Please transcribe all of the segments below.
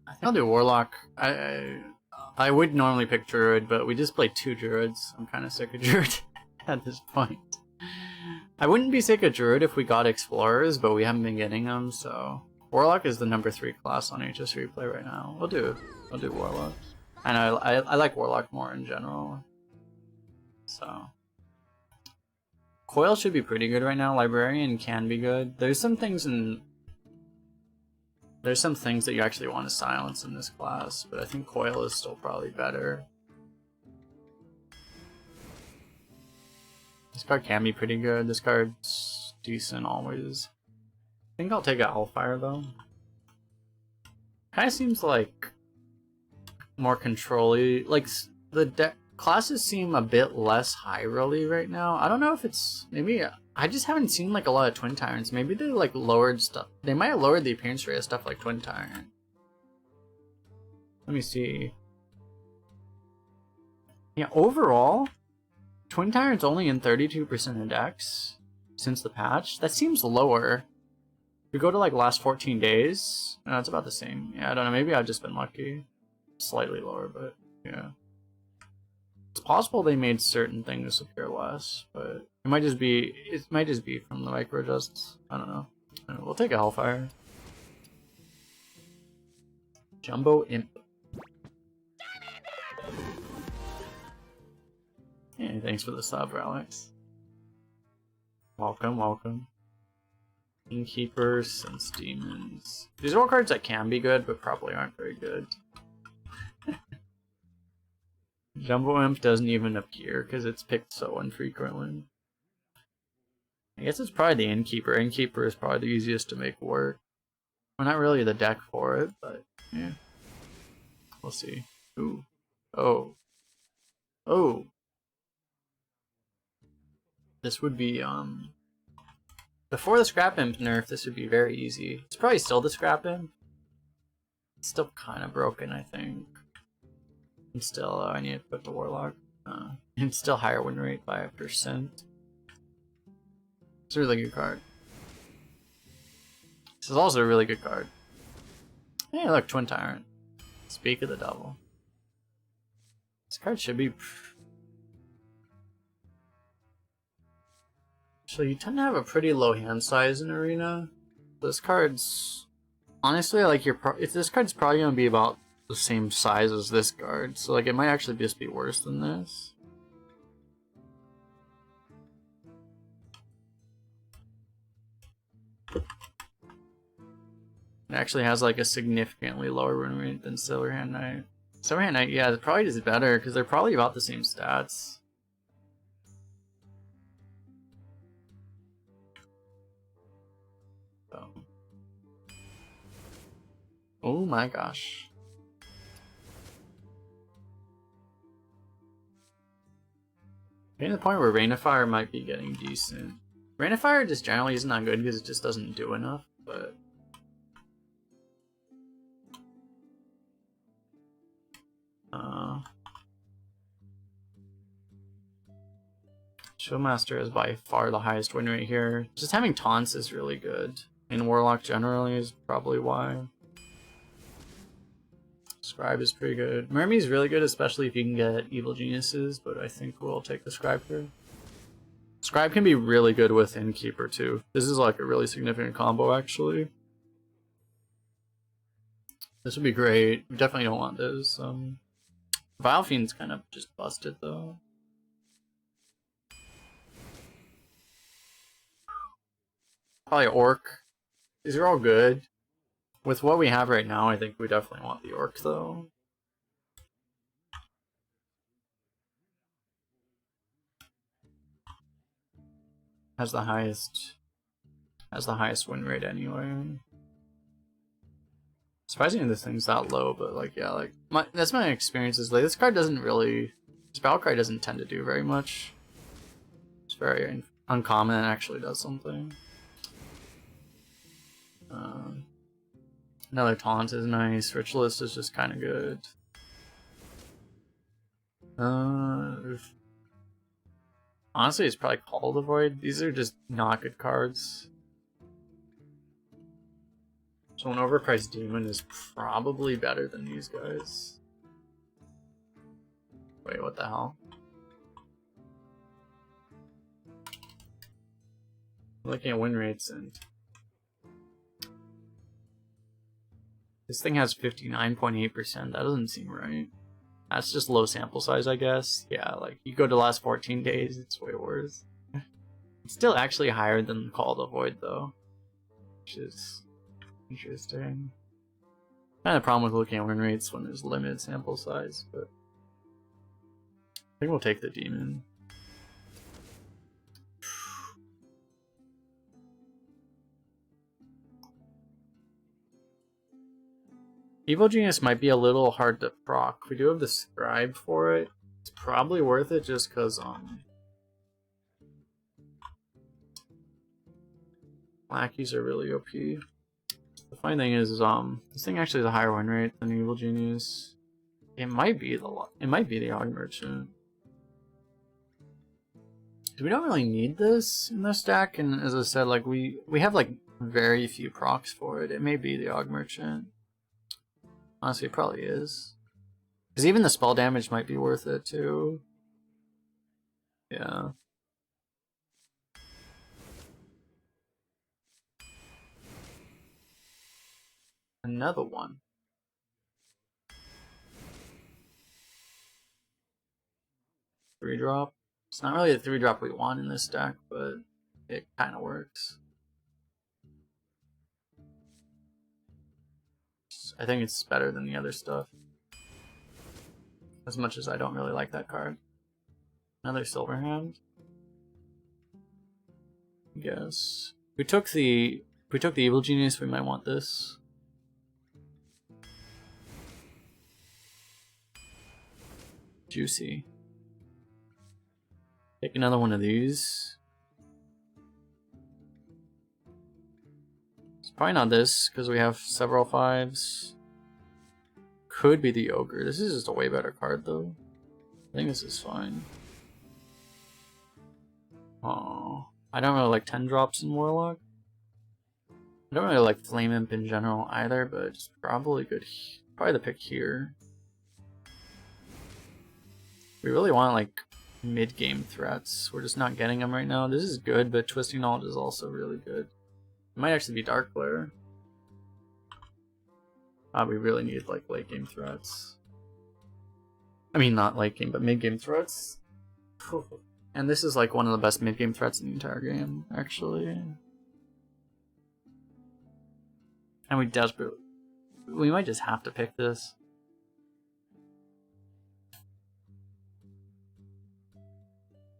I think I'll do Warlock. I would normally pick Druid, but we just played 2 Druids. I'm kind of sick of Druid at this point. I wouldn't be sick of Druid if we got Explorers, but we haven't been getting them, so... Warlock is the number 3 class on HS Replay right now. We'll do Warlock. And I like Warlock more in general. So... Coil should be pretty good right now. Librarian can be good. There's some things that you actually want to silence in this class, but I think Coil is still probably better. This card can be pretty good. This card's decent always. I think I'll take a Hellfire though. Kind of seems like more control-y. Like the deck classes seem a bit less high rolly right now. I don't know if it's maybe I just haven't seen like a lot of Twin Tyrants. Maybe they like lowered stuff. They might have lowered the appearance rate of stuff like Twin Tyrant. Let me see. Yeah, overall, Twin Tyrant's only in 32% of decks since the patch. That seems lower. If we go to like last 14 days, no, it's about the same. Yeah, I don't know. Maybe I've just been lucky. Slightly lower, but yeah. It's possible they made certain things appear less, but it might just be from the Microadjusts. I don't know. We'll take a Hellfire. Jumbo Imp. Hey, thanks for the sub, Alex. Welcome, welcome. Innkeeper, Sense Demons. These are all cards that can be good, but probably aren't very good. Jumbo Imp doesn't even appear because it's picked so infrequently. I guess it's probably the Innkeeper. Innkeeper is probably the easiest to make work. We're not really the deck for it, but yeah. We'll see. Ooh. Oh. Oh. This would be, before the Scrap Imp nerf, this would be very easy. It's probably still the Scrap Imp. It's still kind of broken, I think. And still, I need to put the Warlock. And still higher win rate by 1%. It's a really good card. This is also a really good card. Hey, look, Twin Tyrant. Speak of the Devil. This card should be... So you tend to have a pretty low hand size in Arena. This card's... Honestly, like this card's probably going to be about the same size as this card, so like it might actually just be worse than this. It actually has like a significantly lower win rate than Silverhand Knight. Silverhand Knight, yeah, it probably is better because they're probably about the same stats. So. Oh my gosh. Getting to the point where Rain of Fire might be getting decent. Rain of Fire just generally isn't that good because it just doesn't do enough, but... Showmaster is by far the highest win rate here. Just having taunts is really good. And Warlock generally is probably why. Scribe is pretty good. Mermy is really good, especially if you can get Evil Geniuses, but I think we'll take the Scribe here. Scribe can be really good with Innkeeper too. This is like a really significant combo actually. This would be great. We definitely don't want this. Vile Fiend's kind of just busted though. Probably Orc. These are all good. With what we have right now, I think we definitely want the Orc though. Has the highest win rate anyway. Surprisingly this thing's that low, but like yeah, like that's my experience is like this card doesn't really, this battle card doesn't tend to do very much. It's very uncommon and actually does something. Another taunt is nice. Ritualist is just kind of good. Honestly, it's probably Call the Void. These are just not good cards. So an overpriced demon is probably better than these guys. Wait, what the hell? I'm looking at win rates and this thing has 59.8%. That doesn't seem right. That's just low sample size, I guess. Yeah, like you go to the last 14 days, it's way worse. It's still actually higher than Call to Void though, which is interesting. Kind of problem with looking at win rates when there's limited sample size, but I think we'll take the demon. Evil Genius might be a little hard to proc. We do have the Scribe for it. It's probably worth it just because lackeys are really OP. The funny thing is, this thing actually has a higher win rate than Evil Genius. It might be the Og Merchant. We don't really need this in this deck, and as I said, like we have like very few procs for it. It may be the Og Merchant. Honestly, it probably is. Because even the spell damage might be worth it too. Yeah. Another one. Three drop. It's not really the 3-drop we want in this deck, but it kind of works. I think it's better than the other stuff. As much as I don't really like that card. Another Silver Hand. I guess. If we took the Evil Genius, we might want this. Juicy. Take another one of these. It's probably not this, because we have several 5s. Could be the Ogre. This is just a way better card, though. I think this is fine. Oh, I don't really like 10 drops in Warlock. I don't really like Flame Imp in general either, but it's probably good. Probably the pick here. We really want like mid-game threats. We're just not getting them right now. This is good, but Twisting Knowledge is also really good. It might actually be Dark Flare. We really need like late game threats. I mean, not late game, but mid game threats. And this is like one of the best mid game threats in the entire game, actually. And we might just have to pick this.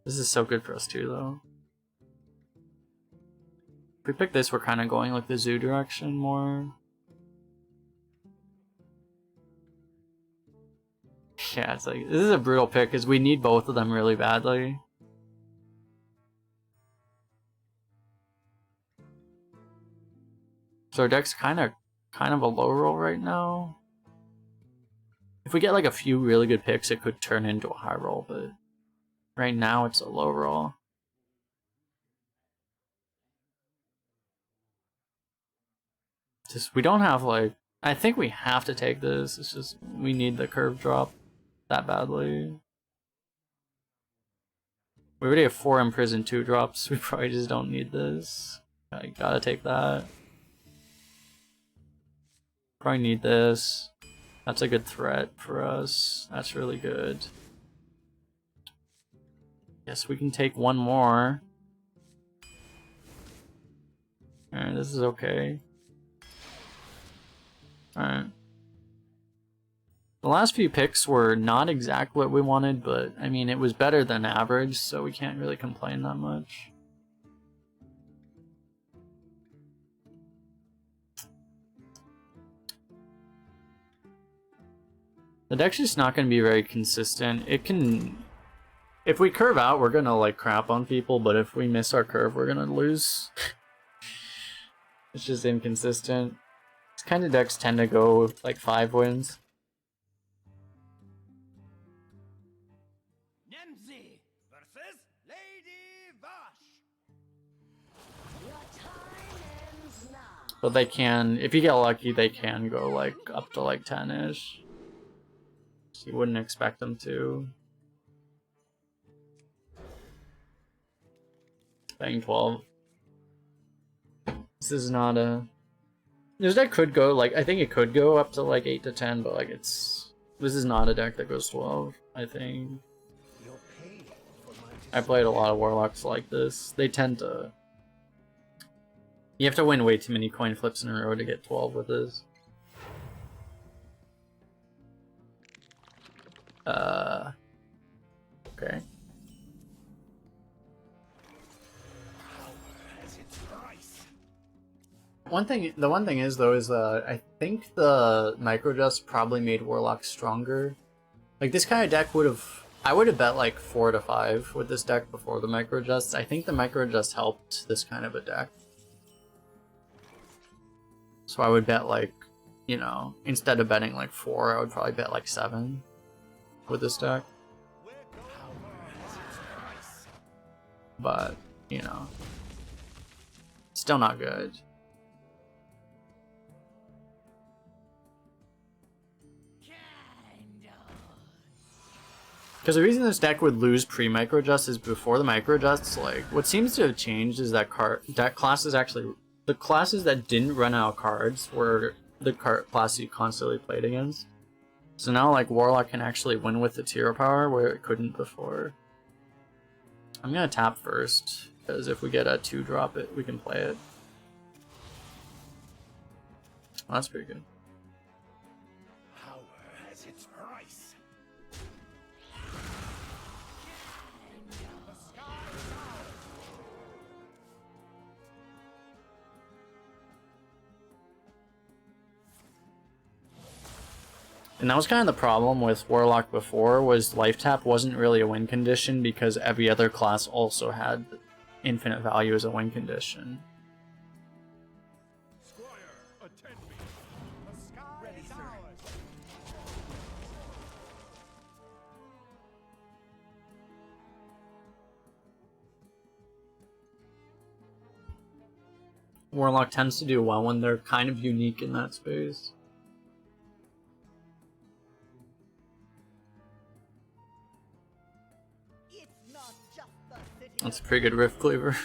This is so good for us too, though. If we pick this, we're kind of going like the zoo direction more. Yeah, it's like, this is a brutal pick because we need both of them really badly. So our deck's kind of a low roll right now. If we get like a few really good picks, it could turn into a high roll, but right now it's a low roll. Just, we don't have like, I think we have to take this. It's just, we need the curve drop that badly. We already have 4 imprisoned 2 drops. We probably just don't need this. I gotta take that. Probably need this. That's a good threat for us. That's really good. Yes, we can take one more. Alright, this is okay. Alright. The last few picks were not exactly what we wanted, but I mean, it was better than average, so we can't really complain that much. The deck's just not going to be very consistent. It can... If we curve out, we're going to like crap on people, but if we miss our curve, we're going to lose. It's just inconsistent. These kind of decks tend to go with like 5 wins. But they can, if you get lucky, they can go like up to like 10-ish. So you wouldn't expect them to. Bang 12. This is not a... This deck could go, like, I think it could go up to like 8 to 10, but like it's... This is not a deck that goes 12, I think. I played a lot of Warlocks like this. They tend to... You have to win way too many coin flips in a row to get 12 with this. Okay. The one thing is though is I think the Microadjusts probably made Warlock stronger. Like this kind of deck I would have bet like 4 to 5 with this deck before the Microadjusts. I think the Microadjusts helped this kind of a deck. So I would bet like, you know, instead of betting like 4, I would probably bet like 7 with this deck. But, you know, still not good. Because the reason this deck would lose pre-Microadjust is before the Microadjusts, like, what seems to have changed is that classes actually... The classes that didn't run out of cards were the classes you constantly played against. So now, like, Warlock can actually win with its hero power where it couldn't before. I'm gonna tap first, because if we get a 2-drop it, we can play it. Oh, that's pretty good. Power has its price. And that was kind of the problem with Warlock before, was life tap wasn't really a win condition because every other class also had infinite value as a win condition. Squire, attend me. The sky is ours. Warlock tends to do well when they're kind of unique in that space. That's a pretty good Rift Cleaver.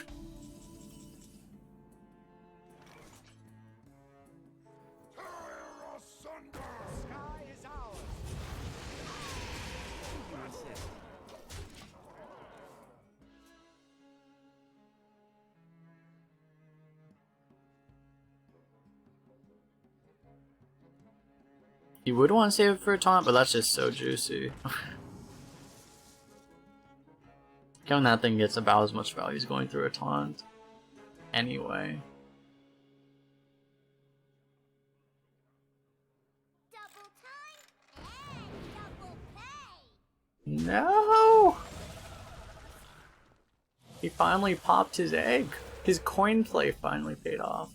You would want to save it for a taunt, but that's just so juicy. Killing that thing gets about as much value as going through a taunt. Anyway. Double time and double pay. No! He finally popped his egg. His coin play finally paid off.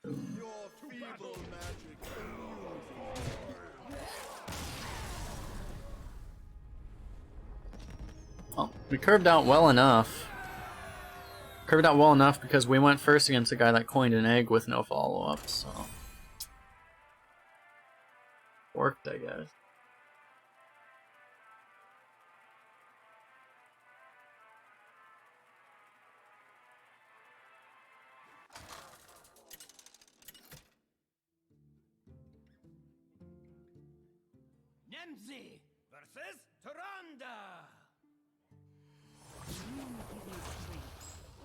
Your feeble magic. Well, we curved out well enough. Curved out well enough because we went first against a guy that coined an egg with no follow-up, so... Worked, I guess. Nemzi versus Tyrande.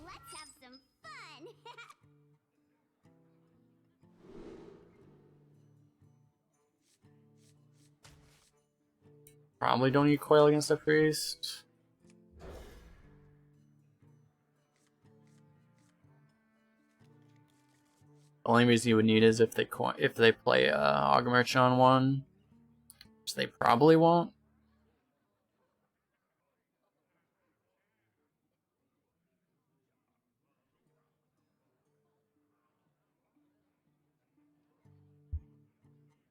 Let's have some fun. Probably don't need coil against a priest. The only reason you would need is if they play Hog Merchant on one, which they probably won't.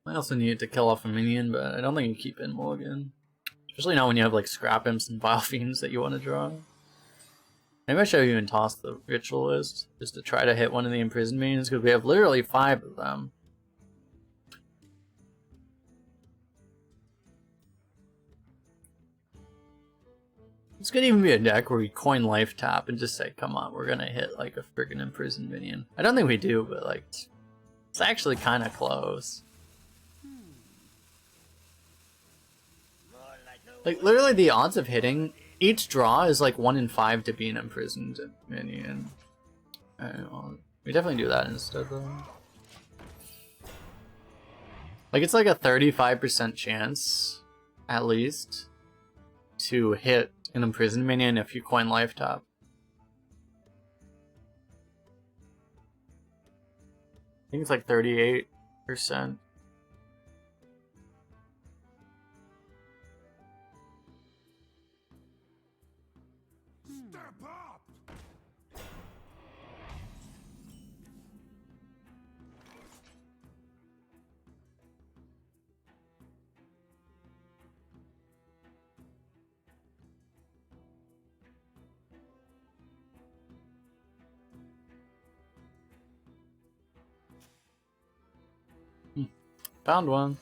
I also need to kill off a minion, but I don't think you keep in mulligan. Especially not when you have like Scrap Imps and Vile Fiends that you want to draw. Maybe I should have even tossed the ritualist just to try to hit one of the imprisoned minions because we have literally 5 of them. This could even be a deck where we coin life tap and just say, come on, we're gonna hit like a freaking imprisoned minion. I don't think we do, but like, it's actually kind of close. Like, literally the odds of hitting each draw is like 1 in 5 to be an imprisoned minion. Well, we definitely do that instead though. Like, it's like a 35% chance, at least, to hit an imprisoned minion if you coin life tap. I think it's like 38%. Step up! Found one.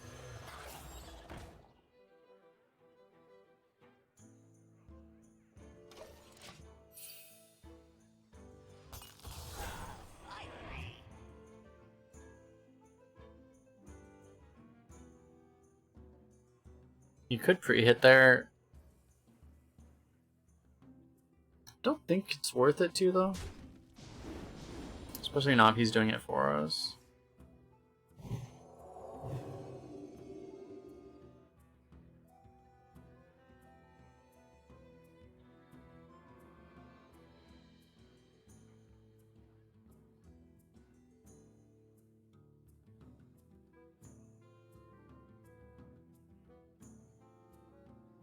You could pre-hit there. Don't think it's worth it to though. Especially not if he's doing it for us.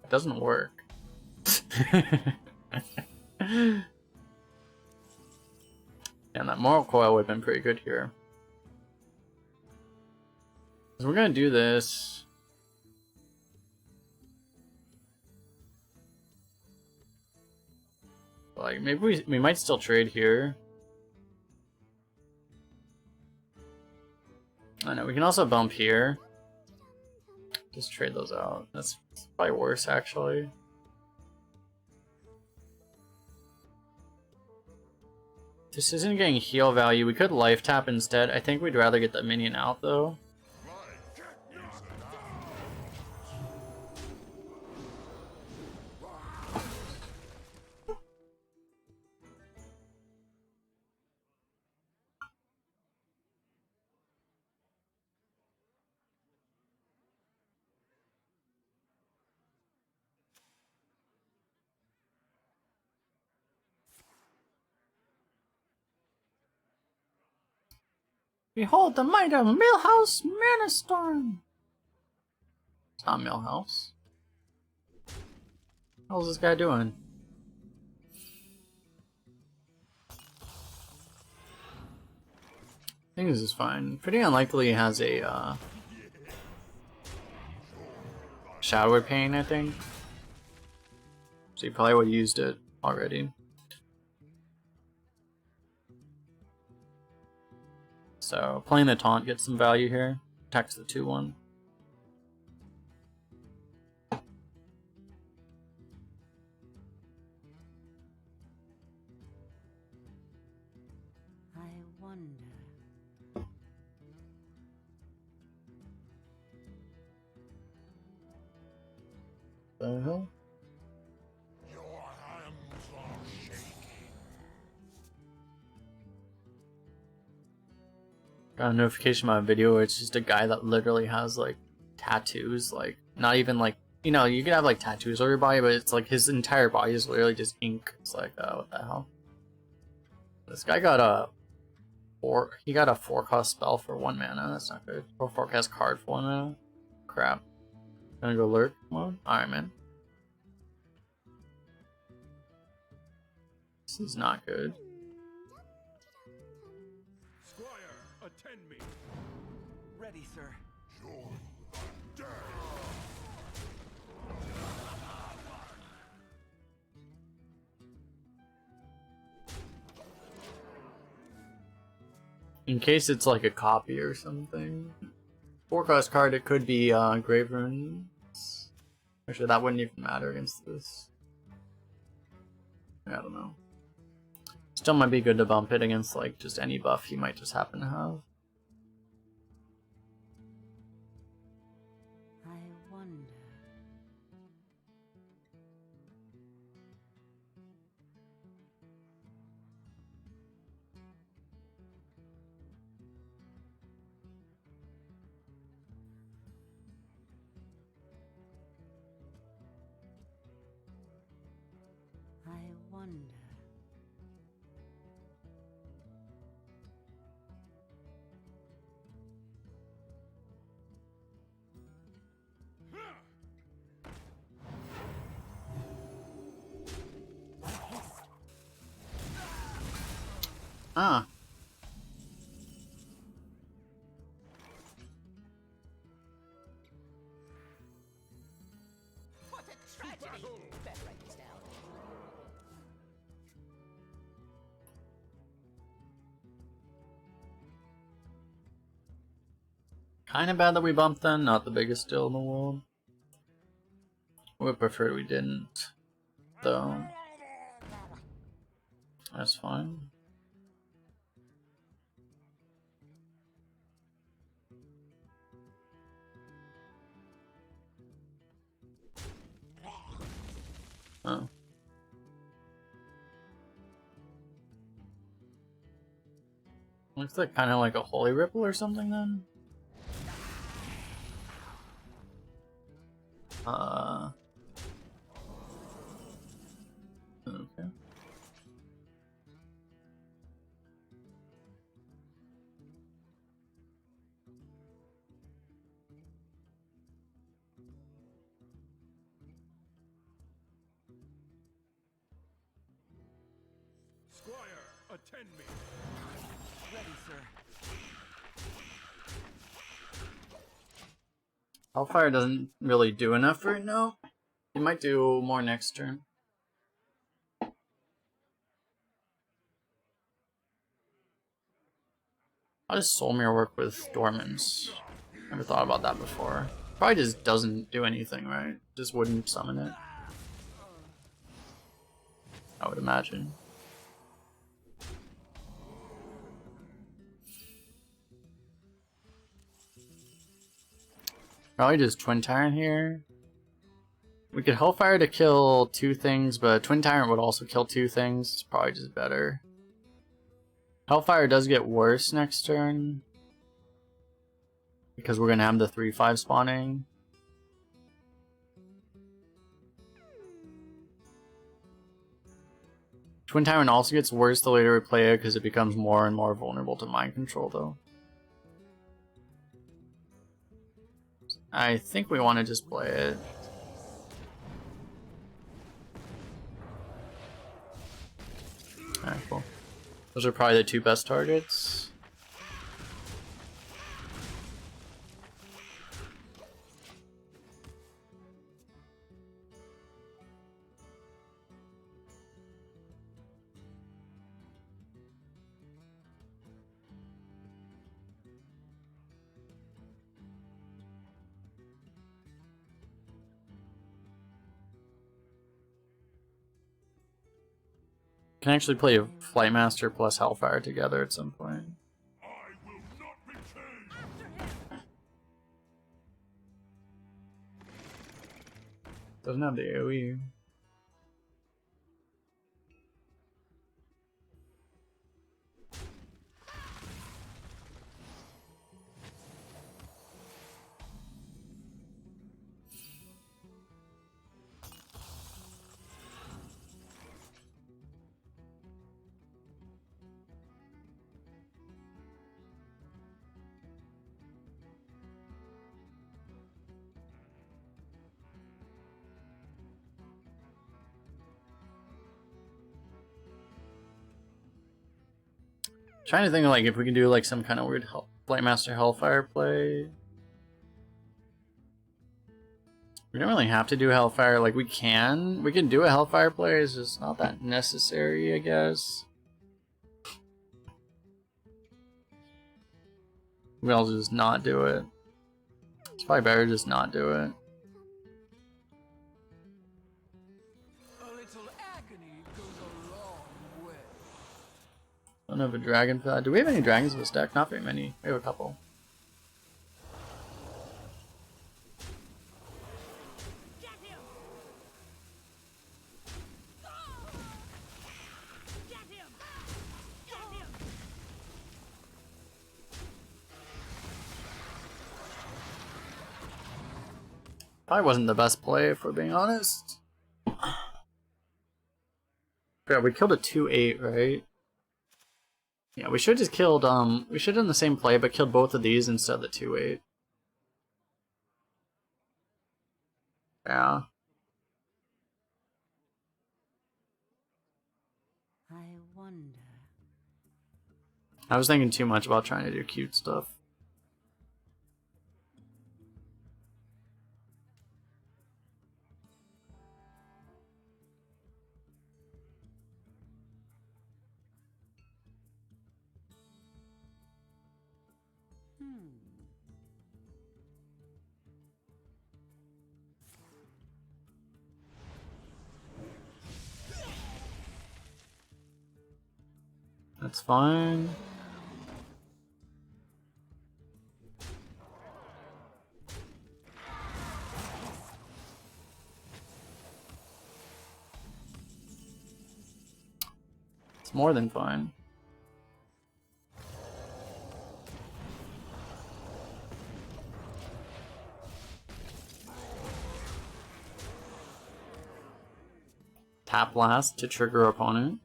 It doesn't work. And that moral coil would have been pretty good here. So we're gonna do this. Like, maybe we might still trade here. I know, we can also bump here. Just trade those out. That's probably worse, actually. This isn't getting heal value. We could life tap instead. I think we'd rather get the minion out, though. Behold the might of Millhouse Manastorm! It's not Millhouse. How's this guy doing? I think this is fine. Pretty unlikely he has a Shadow Pain, I think. So he probably would have used it already. So playing the taunt gets some value here. Attacks the 2-1. I wonder. The hell? Your hands are shaking. Got a notification on a video where it's just a guy that literally has like tattoos, like not even like, you know, you can have like tattoos on your body, but it's like his entire body is literally just ink. It's like, what the hell? This guy got a 4 cost spell for 1 mana. That's not good. Or 4 cast card for 1 mana. Crap. Gonna go lurk mode? Alright, man. This is not good. Squire, attend me. Ready, sir. Join the dead. In case it's like a copy or something. 4-cost card, it could be Grave Runes. Actually, that wouldn't even matter against this. I don't know. Still might be good to bump it against like just any buff you might just happen to have. I wonder. I wonder. Ah. What a tragedy! Better write this down. Kind of bad that we bumped then, not the biggest deal in the world. Would prefer we didn't, though. That's fine. Oh. Looks like kind of like a holy ripple or something then. Okay. Squire, attend me. Ready, sir. Hellfire doesn't really do enough right now. He might do more next turn. How does Soulmere work with Dormants? Never thought about that before. Probably just doesn't do anything, right? Just wouldn't summon it. I would imagine. Probably just Twin Tyrant here. We could Hellfire to kill 2 things, but Twin Tyrant would also kill 2 things. It's probably just better. Hellfire does get worse next turn, because we're going to have the 3/5 spawning. Twin Tyrant also gets worse the later we play it, because it becomes more and more vulnerable to mind control, though. I think we want to just play it. Alright, cool. Those are probably the 2 best targets. Can actually play a Flightmaster plus Hellfire together at some point. I will not be changed. Doesn't have the AoE. Trying to think of like if we can do like some kind of weird Flightmaster Hellfire play. We don't really have to do Hellfire. Like we can do a Hellfire play. It's just not that necessary, I guess. We also just not do it. It's probably better to just not do it. A little agony goes a long way. Don't have a dragon for that. Do we have any dragons in this deck? Not very many. We have a couple. Get him! Get him! Get him! Probably wasn't the best play, if we're being honest. Yeah, we killed a 2/8, right? Yeah, we should have just killed, we should have done the same play, but killed both of these instead of the 2/8. Yeah. I wonder. I was thinking too much about trying to do cute stuff. That's fine. It's more than fine. Tap blast to trigger opponent.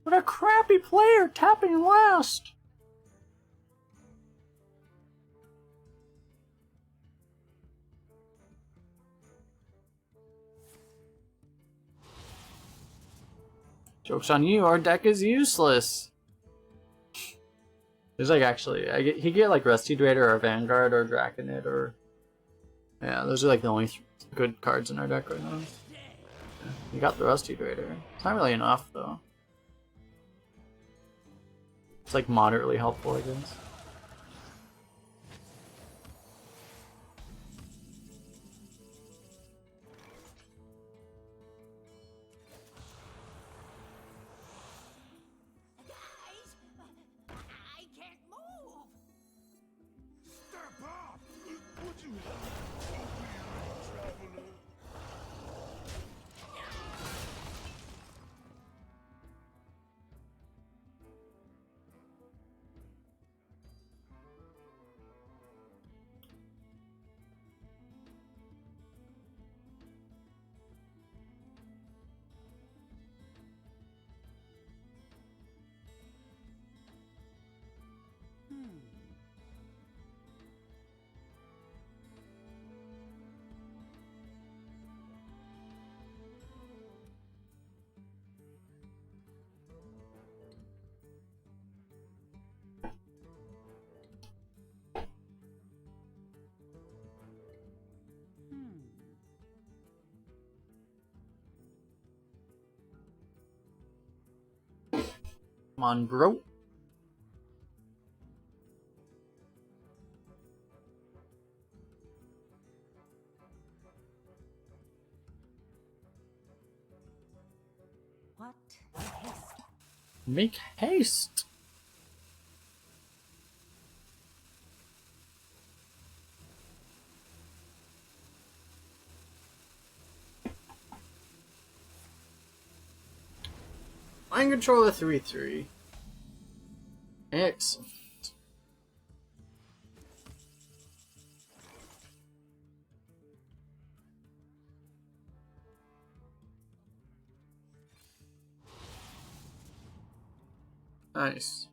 What a crappy player, tapping last! Joke's on you, our deck is useless! There's like actually, he get like Rusty Raider or Vanguard or Draconid or... Yeah, those are like the only good cards in our deck right now. Yeah, you got the Rusty Raider. It's not really enough though. It's like moderately helpful, I guess. Guys, I can't move. Step up! Would you help a weary traveler? Come on, bro. What haste? Make haste! Mind Controller 3/3. Excellent. Nice.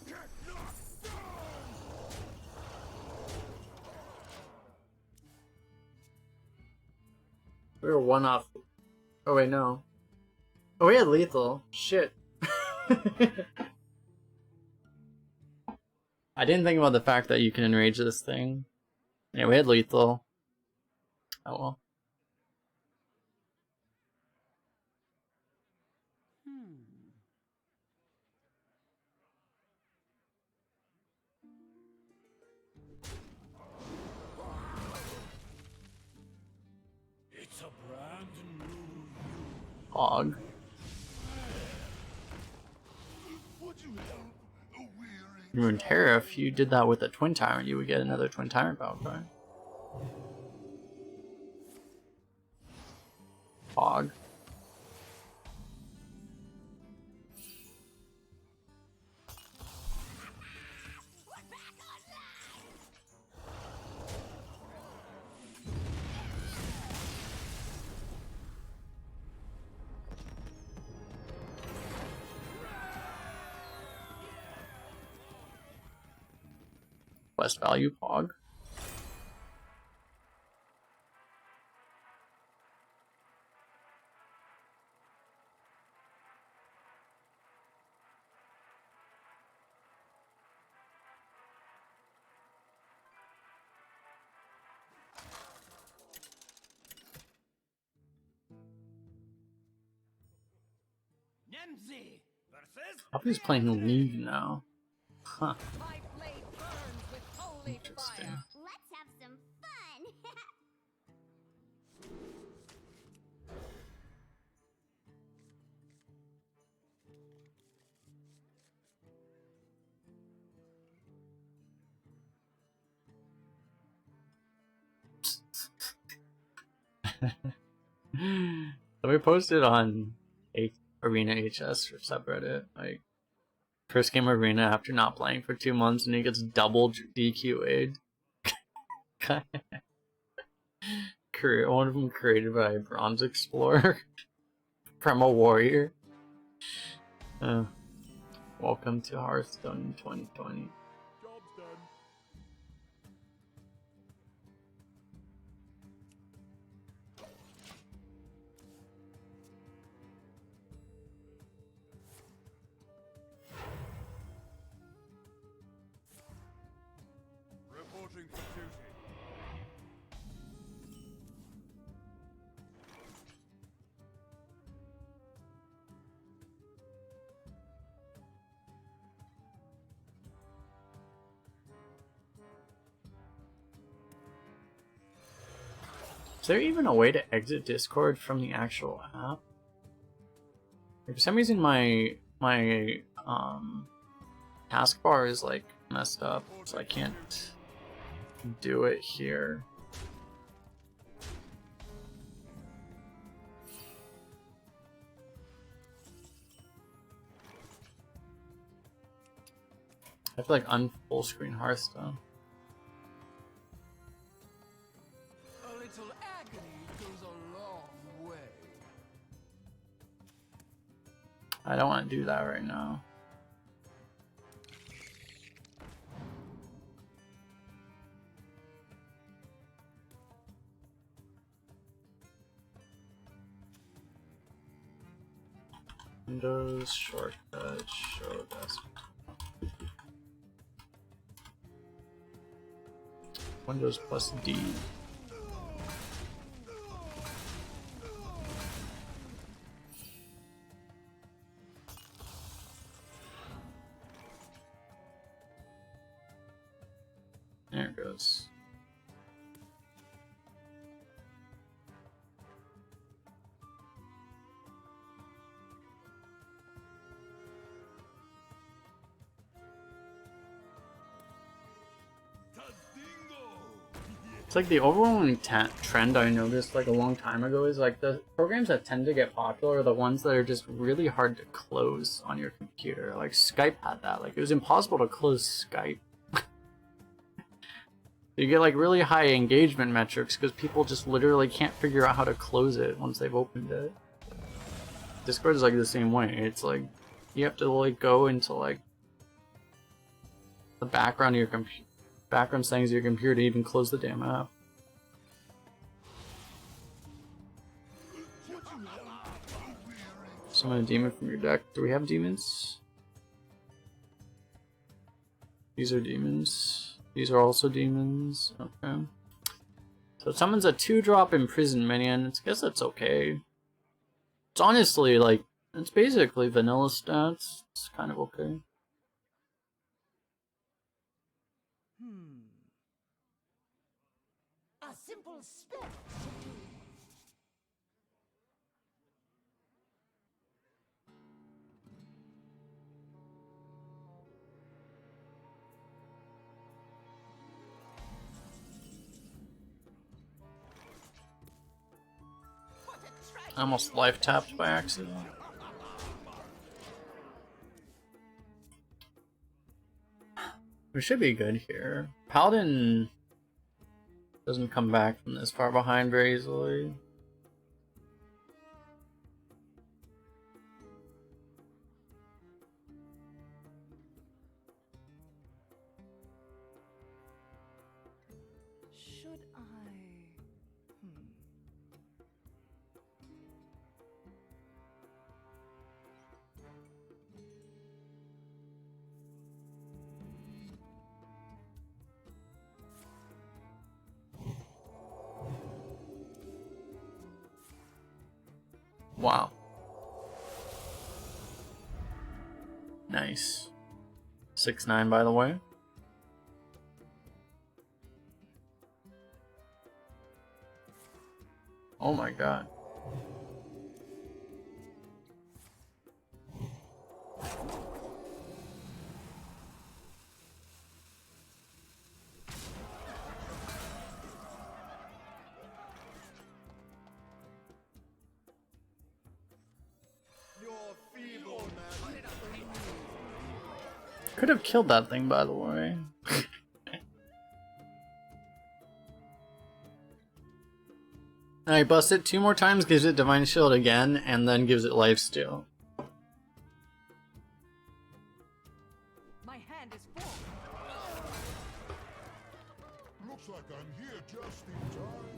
Get knocked down! We were one off. Oh wait, no. Oh, we had lethal. Shit. I didn't think about the fact that you can enrage this thing. Yeah, we had lethal. Oh well. It's a brand new Hog. Would you help a weary You in Terra, if you did that with a Twin Tyrant, you would get another Twin Tyrant battle cry. Hog. Quest value Pog. Nemzi versus Probably playing League now. Huh. My blade burns with holy Interesting. fire. Let's have some fun. So we posted on Arena HS for subreddit, like first game Arena after not playing for 2 months, and he gets double DQA'd. One of them created by Bronze Explorer, Premo Warrior. Welcome to Hearthstone 2020. job's done. Reporting for duty. Is there even a way to exit Discord from the actual app? For some reason my taskbar is like messed up, so I can't do it here. I have to like unfull screen Hearthstone. A little agony goes a long way. I don't want to do that right now. Windows shortcut show desk. Windows plus D. There it goes. It's like the overwhelming trend I noticed like a long time ago is like the programs that tend to get popular are the ones that are just really hard to close on your computer. Like Skype had that. Like it was impossible to close Skype. You get like really high engagement metrics because people just literally can't figure out how to close it once they've opened it. Discord is like the same way. It's like you have to like go into like the background of your background settings of your computer to even close the damn app. Summon a demon from your deck. Do we have demons? These are demons. These are also demons. Okay. So it summons a 2-drop Imprison minion. I guess that's okay. It's honestly, like, it's basically vanilla stats. It's kind of okay. A simple spell. I almost life tapped by accident. We should be good here. Paladin doesn't come back from this far behind very easily. Should I? Wow. Nice. 6-9 by the way. Oh my god. You're feeble, man. Could have killed that thing, by the way. Alright, bust it 2 more times, gives it Divine Shield again, and then gives it Lifesteal. My hand is full. Looks like I'm here just in time.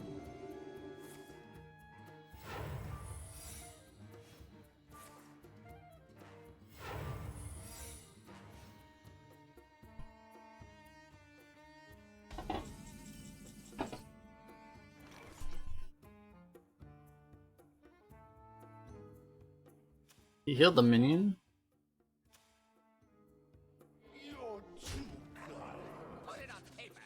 He healed the minion? You're too kind. Put it on paper.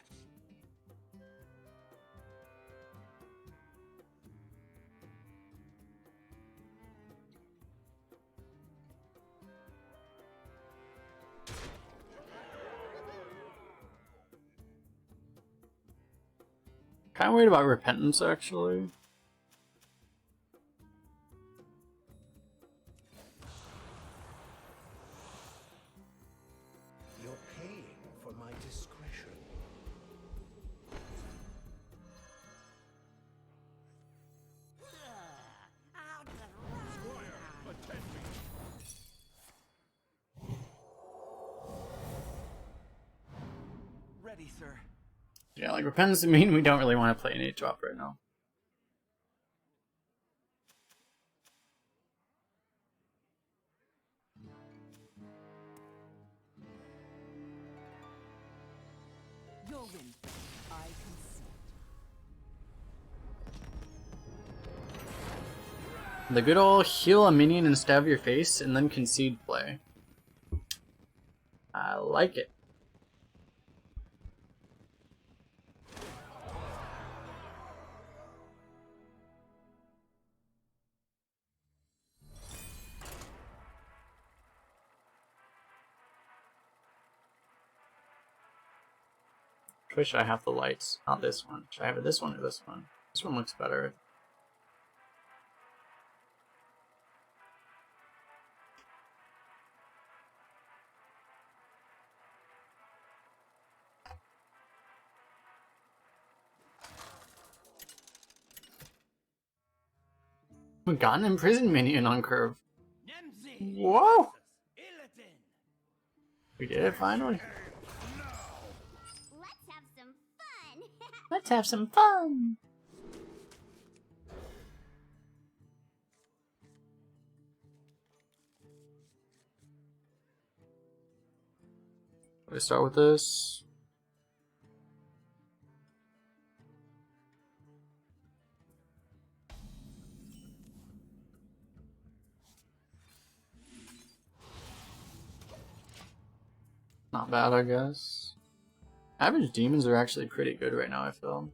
Kinda worried about Repentance, actually. You're paying for my discretion. Attend me. Ready, sir. Yeah, like Repentance mean we don't really want to play an 8-drop right now. Your win. I concede. The good old heal a minion and stab your face and then concede play. I like it. Wish I have the lights, not this one. Should I have it this one or this one? This one looks better. We got an imprisoned minion on curve. Whoa! We did it finally. Let's have some fun. Let's have some fun. We start with this. Not bad, I guess. Average demons are actually pretty good right now, I feel.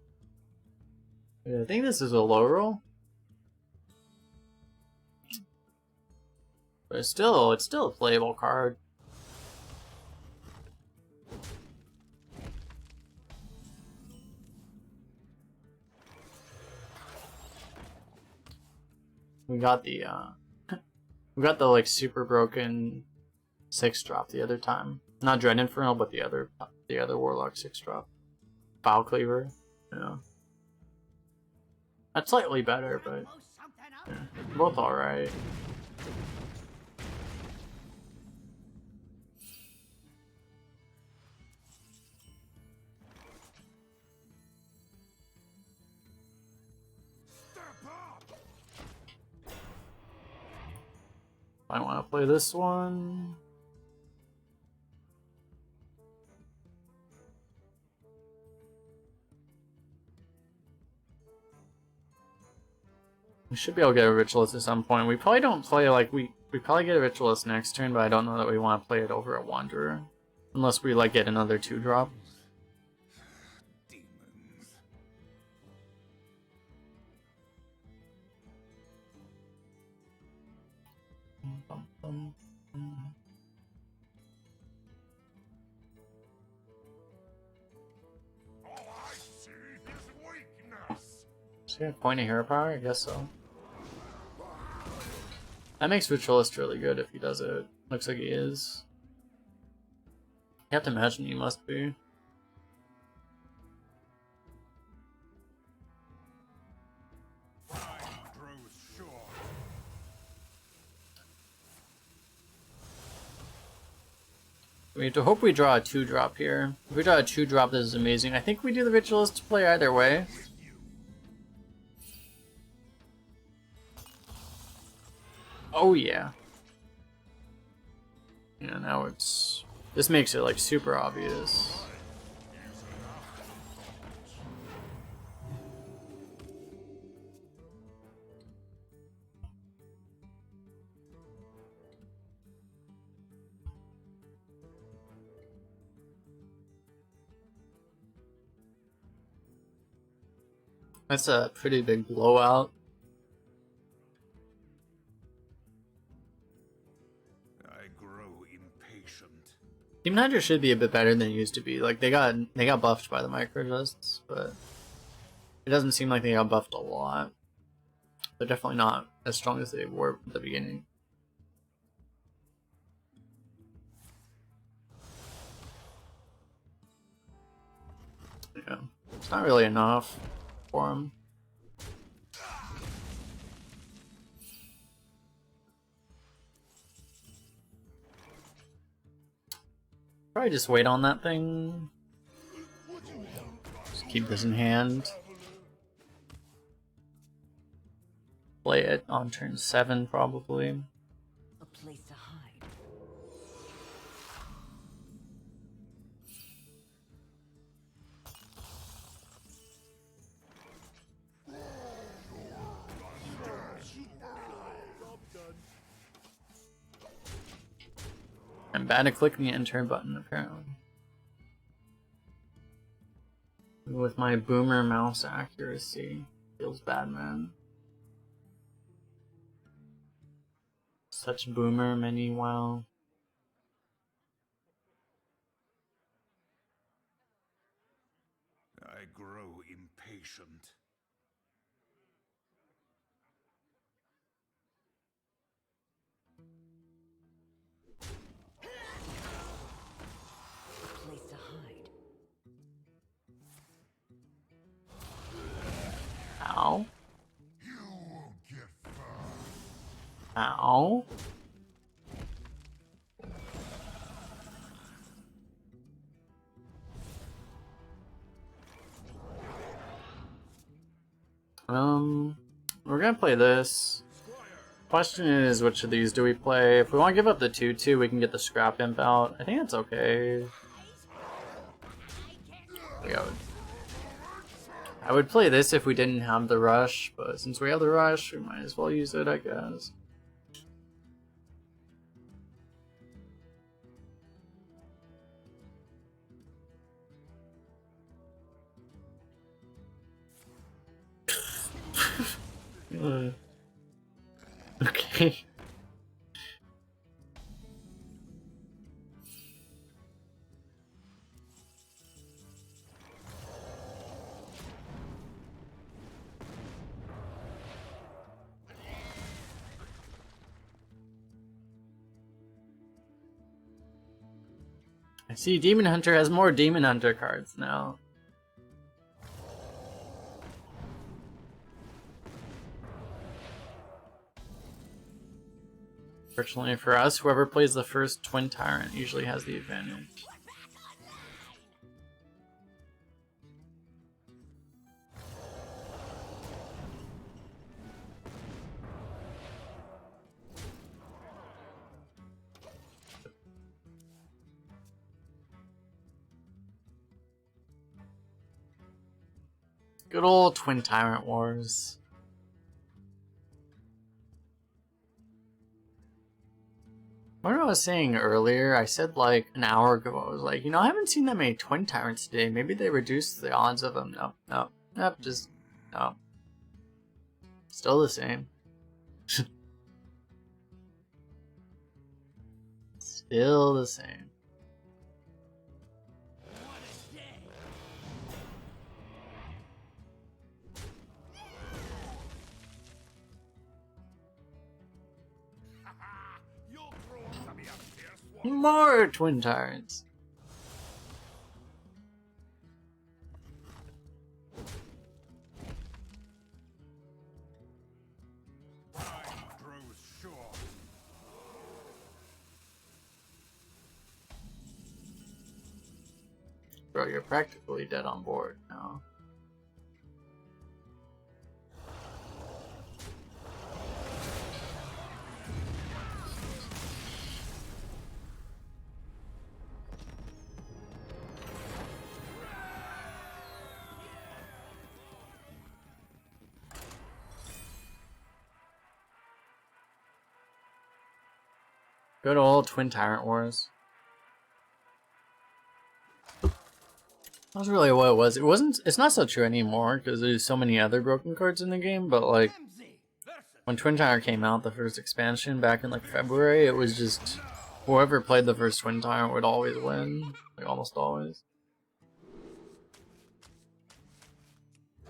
Yeah, I think this is a low roll. But it's still a playable card. We got the like super broken 6-drop the other time. Not Dread Infernal, but the other Warlock 6-drop. File Cleaver. Yeah. That's slightly better, but yeah, both alright. I want to play this one. We should be able to get a Ritualist at some point. We probably don't play like we probably get a Ritualist next turn, but I don't know that we want to play it over a Wanderer. Unless we like get another 2-drop. All I see is weakness. Does he have point of hero power? I guess so. That makes Ritualist really good if he does it. Looks like he is. You have to imagine he must be. Time grows short. We have to hope we draw a 2-drop here. If we draw a 2-drop, this is amazing. I think we do the Ritualist play either way. Oh yeah. Yeah, now it's... This makes it like super obvious. That's a pretty big blowout. I grow impatient. Demon Hydra should be a bit better than it used to be. Like they got buffed by the Microadjusts, but it doesn't seem like they got buffed a lot. They're definitely not as strong as they were at the beginning. Yeah, it's not really enough for him. Probably just wait on that thing. Just keep this in hand. Play it on turn 7 probably. A place to hide. I'm bad at clicking the enter button apparently. With my boomer mouse accuracy. Feels bad, man. Such boomer many wow. I grow impatient. A place to hide. Ow. You won't get far. Ow. We're gonna play this. Question is, which of these do we play? If we want to give up the 2-2, we can get the Scrap Imp out. I think that's okay. I would play this if we didn't have the rush, but since we have the rush, we might as well use it, I guess. Okay. I see Demon Hunter has more Demon Hunter cards now. Fortunately for us, whoever plays the first Twin Tyrant usually has the advantage. Good old Twin Tyrant Wars. What I was saying earlier, I said like an hour ago, I was like, you know, I haven't seen that many Twin Tyrants today. Maybe they reduced the odds of them. Nope, just, no. Still the same. Still the same. More Twin Tyrants. Bro, you're practically dead on board now. Good old Twin Tyrant Wars. That's really what it was. It wasn't. It's not so true anymore because there's so many other broken cards in the game. But like, when Twin Tyrant came out, the first expansion back in like February, it was just whoever played the first Twin Tyrant would always win, like almost always.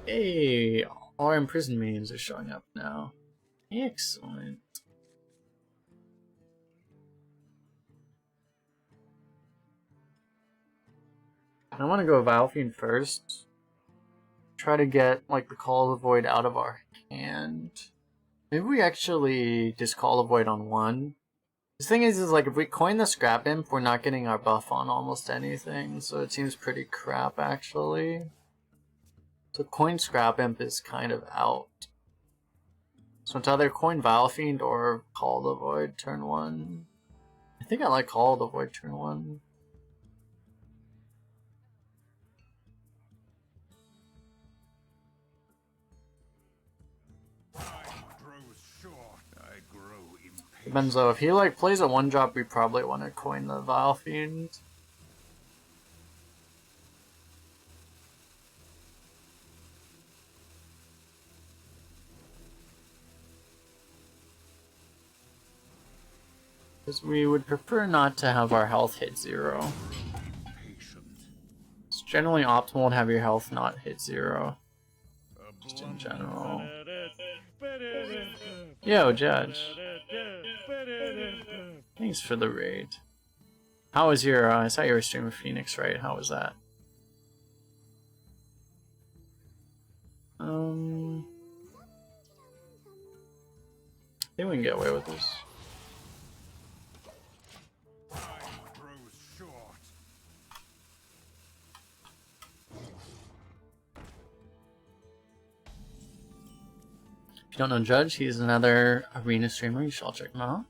Hey, all our imprisoned memes are showing up now. Excellent. I want to go Vilephiend first. Try to get like the Call of the Void out of our hand. Maybe we actually just Call of the Void on one. The thing is like if we coin the Scrap Imp, we're not getting our buff on almost anything, so it seems pretty crap actually. So coin Scrap Imp is kind of out. So it's either coin Vilephiend or Call of the Void turn 1. I think I like Call of the Void turn 1. Depends though, if he like plays a 1-drop, we probably want to coin the Vilephiend. Because we would prefer not to have our health hit 0. It's generally optimal to have your health not hit 0. Just in general. Yo, Judge. Thanks for the raid. How was your, I saw you were streaming Phoenix, right? How was that? I think we can get away with this. If you don't know Judge, he's another arena streamer. You should all check him out.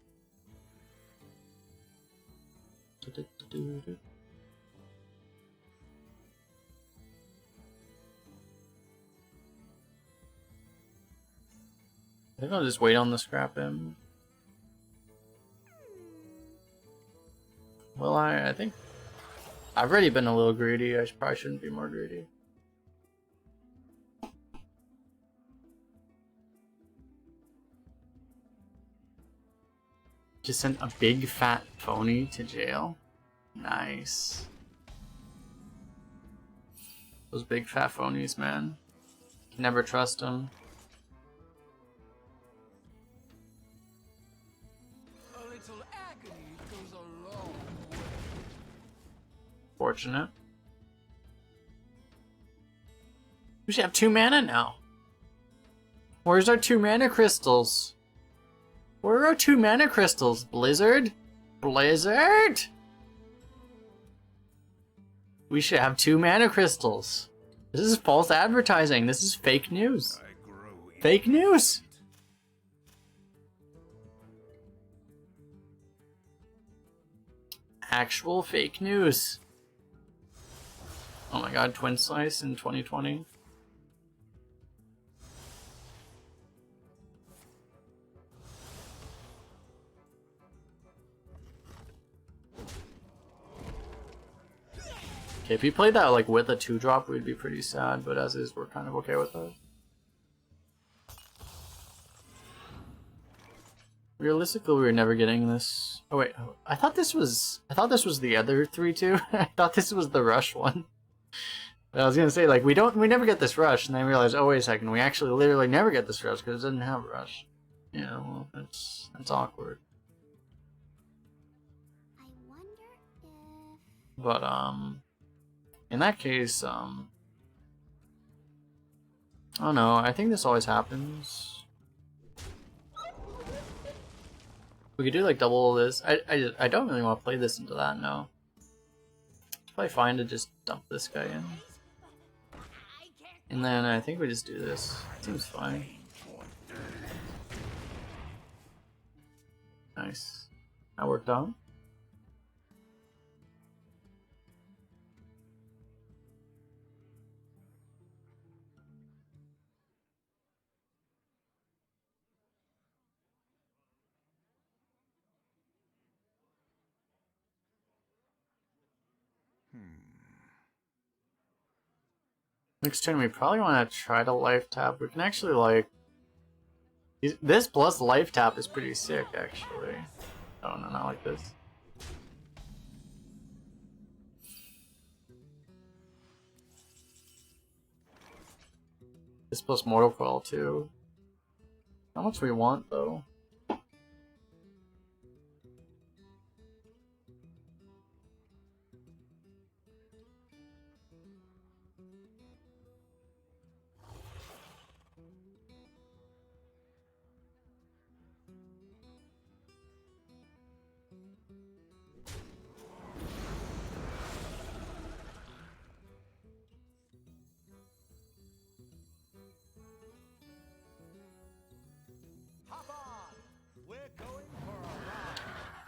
I think I'll just wait on the scrap him. Well, I think I've already been a little greedy. Probably shouldn't be more greedy. Just sent a big fat phony to jail. Nice. Those big fat phonies, man. Can never trust them. A little agony goes a long way. Fortunate. We should have 2 mana now. Where's our 2 mana crystals? Where are our 2 mana crystals? Blizzard? Blizzard? We should have 2 mana crystals. This is false advertising. This is fake news. Fake news. Actual fake news. Oh my god, Twin Slice in 2020. Okay, if he played that like with a 2-drop, we'd be pretty sad, but as is, we're kind of okay with it. Realistically, we were never getting this. Oh wait, I thought this was the other 3-2. I thought this was the rush one. But I was gonna say, like, we never get this rush, and then I realized, oh wait a second, we actually literally never get this rush because it doesn't have rush. Yeah, well, that's awkward. I wonder if... But in that case, I don't know. I think this always happens. We could do like double this. I don't really want to play this into that. No. It's probably fine to just dump this guy in, and then I think we just do this. Seems fine. Nice. That worked out. Next turn, we probably want to try to life tap. We can actually, like... This plus life tap is pretty sick, actually. Oh, no, not like this. This plus Mortal Coil, too. How much we want, though?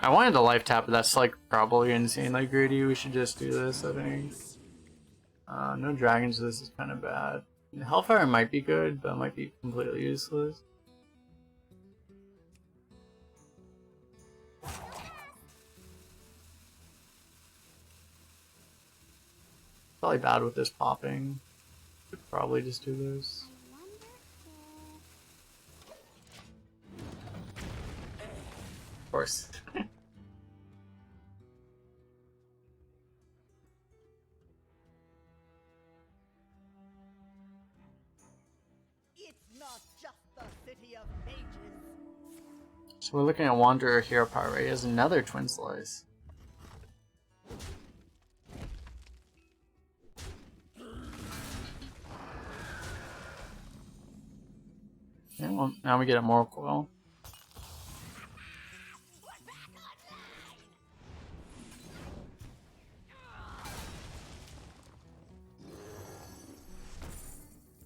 I wanted to life tap, but that's like probably insanely greedy. We should just do this, I think. No dragons, so this is kind of bad. Hellfire might be good, but it might be completely useless. Probably bad with this popping. Should probably just do this. Of course. It's not just the city of mages. So we're looking at Wanderer Hero Power, right? He has another Twin Slice. Yeah, well, now we get a Mortal Coil.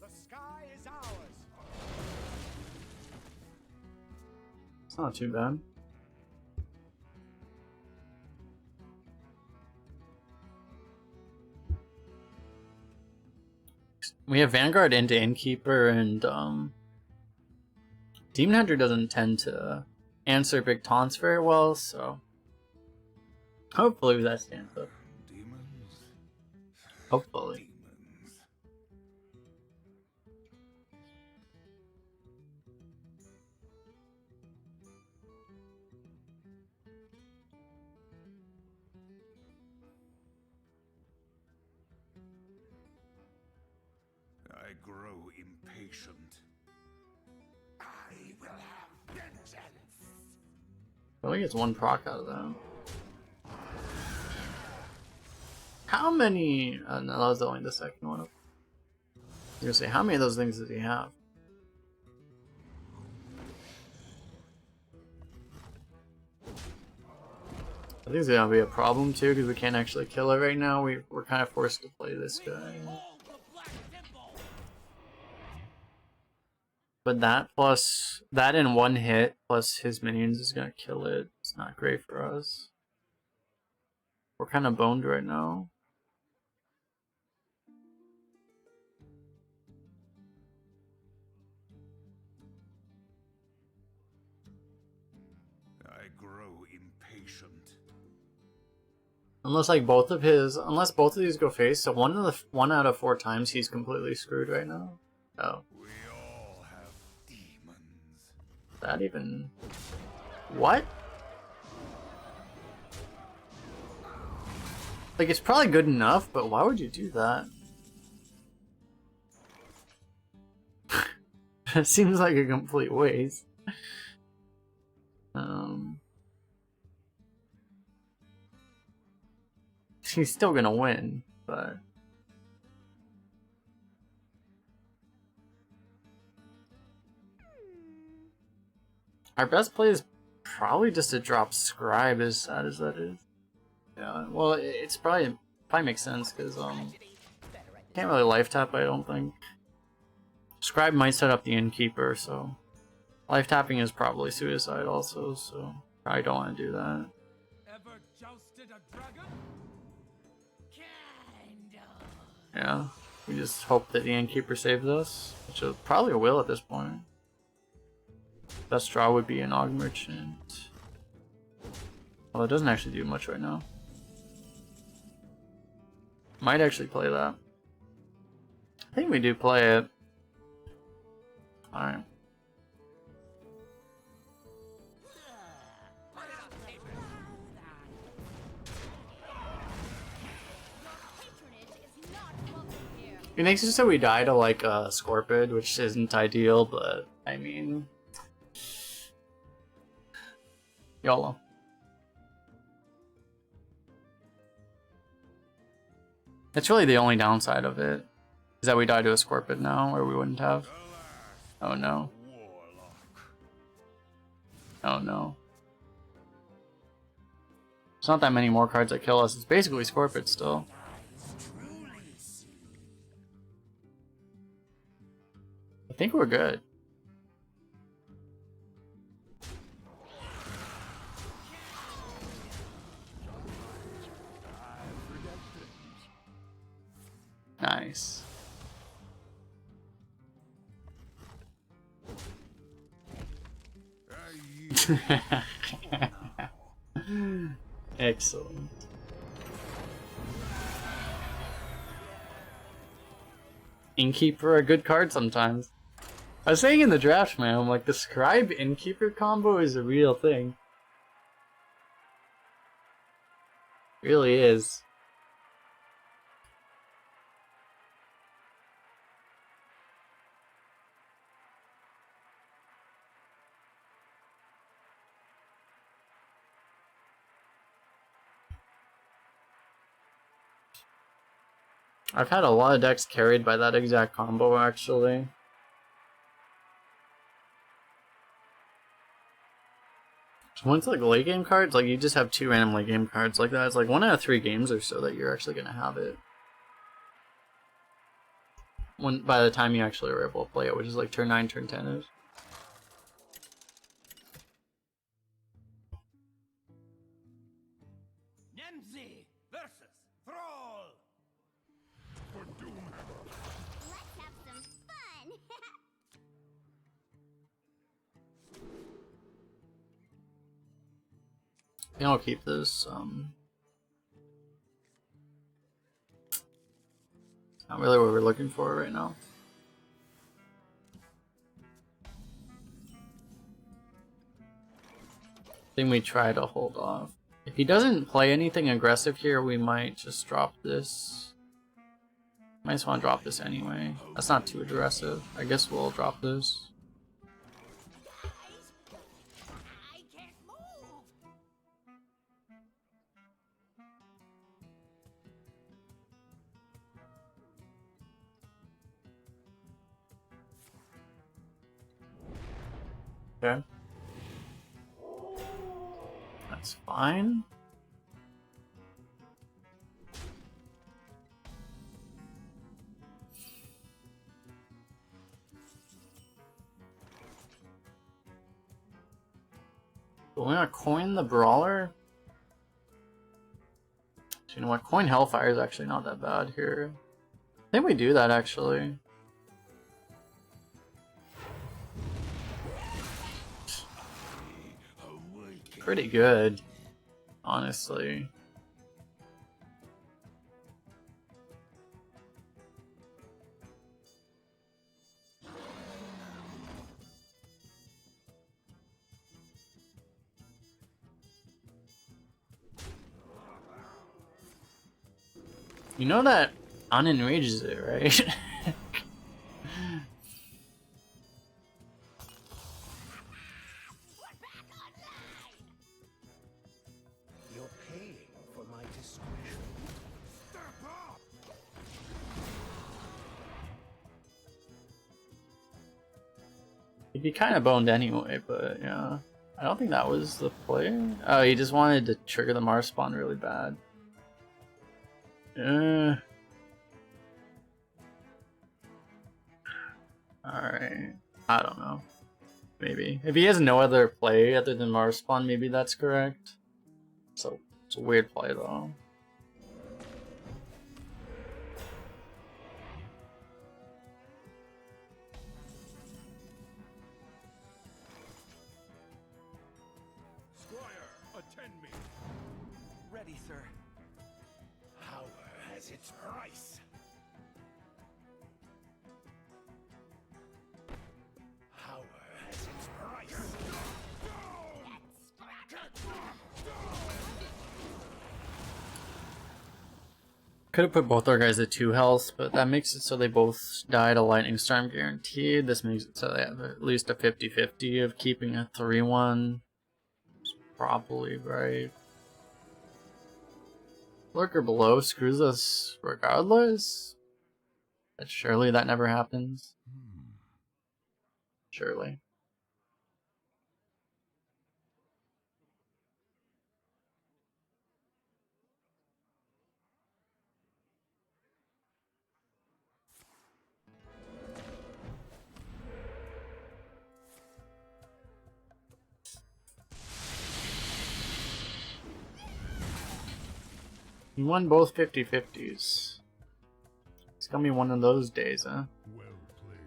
The sky is ours. It's not too bad. We have Vanguard into Innkeeper and Demon Hunter doesn't tend to answer big taunts very well, so hopefully that stands up. Demons. Hopefully. Demons. I grow impatient. I will have vengeance. I think it's one proc out of that. How many? No, that was only the second one. I was gonna say, how many of those things does he have? I think it's gonna be a problem too because we can't actually kill it right now. We're kind of forced to play this guy. But that plus that in one hit plus his minions is gonna kill it. It's not great for us. We're kind of boned right now. I grow impatient. Unless like both of these go face, so one out of 4 times he's completely screwed right now. Oh. We all have demons. That even... What? Like, it's probably good enough, but why would you do that? It seems like a complete waste. He's still gonna win, but... Our best play is probably just to drop Scribe, as sad as that is. Yeah, well, it's probably makes sense, because, can't really life tap, I don't think. Scribe might set up the Innkeeper, so... Life tapping is probably suicide also, so probably don't want to do that. Ever jousted a dragon? Yeah, we just hope that the Innkeeper saves us, which it probably will at this point. Best draw would be an Og Merchant. Well, it doesn't actually do much right now. Might actually play that. I think we do play it. Alright. It makes it so we die to like a Scorpid, which isn't ideal, but I mean, YOLO. That's really the only downside of it, is that we die to a Scorpid now, where we wouldn't have. Oh no. Oh no. It's not that many more cards that kill us, it's basically Scorpid still. I think we're good. Nice. Excellent. Innkeeper a good card sometimes. I was saying in the draft, man, I'm like, the Scribe Innkeeper combo is a real thing. Really is. I've had a lot of decks carried by that exact combo, actually. Once like late game cards, like you just have 2 random late game cards like that. It's like 1 out of 3 games or so that you're actually gonna have it. By the time you actually are able to play it, which is like turn 9, turn 10 is. Nemzi versus Thrall. Let's have some fun. think I'll keep this. Not really what we're looking for right now. I think we try to hold off. If he doesn't play anything aggressive here, we might just drop this. Might just want to drop this anyway. That's not too aggressive. I guess we'll drop this. I can't move. Okay. That's fine. We're gonna coin the brawler. So you know what? Coin Hellfire is actually not that bad here. I think we do that actually. Pretty good, honestly. You know that unenrages it, right? You're paying for my discretion. Step up! He'd be kind of boned anyway, but yeah. I don't think that was the play. Oh, he just wanted to trigger the Mars spawn really bad. Alright. I don't know. Maybe. If he has no other play other than Mars spawn, maybe that's correct. So it's a weird play though. Squire, attend me. Ready, sir. Power has its price. Power has its price. Could have put both our guys at 2 health, but that makes it so they both died a lightning storm guaranteed. This makes it so they have at least a 50-50 of keeping a 3-1. It's probably right. Lurker below screws us regardless? But surely that never happens. Surely. You won both 50-50s. It's gonna be one of those days, huh? Well played.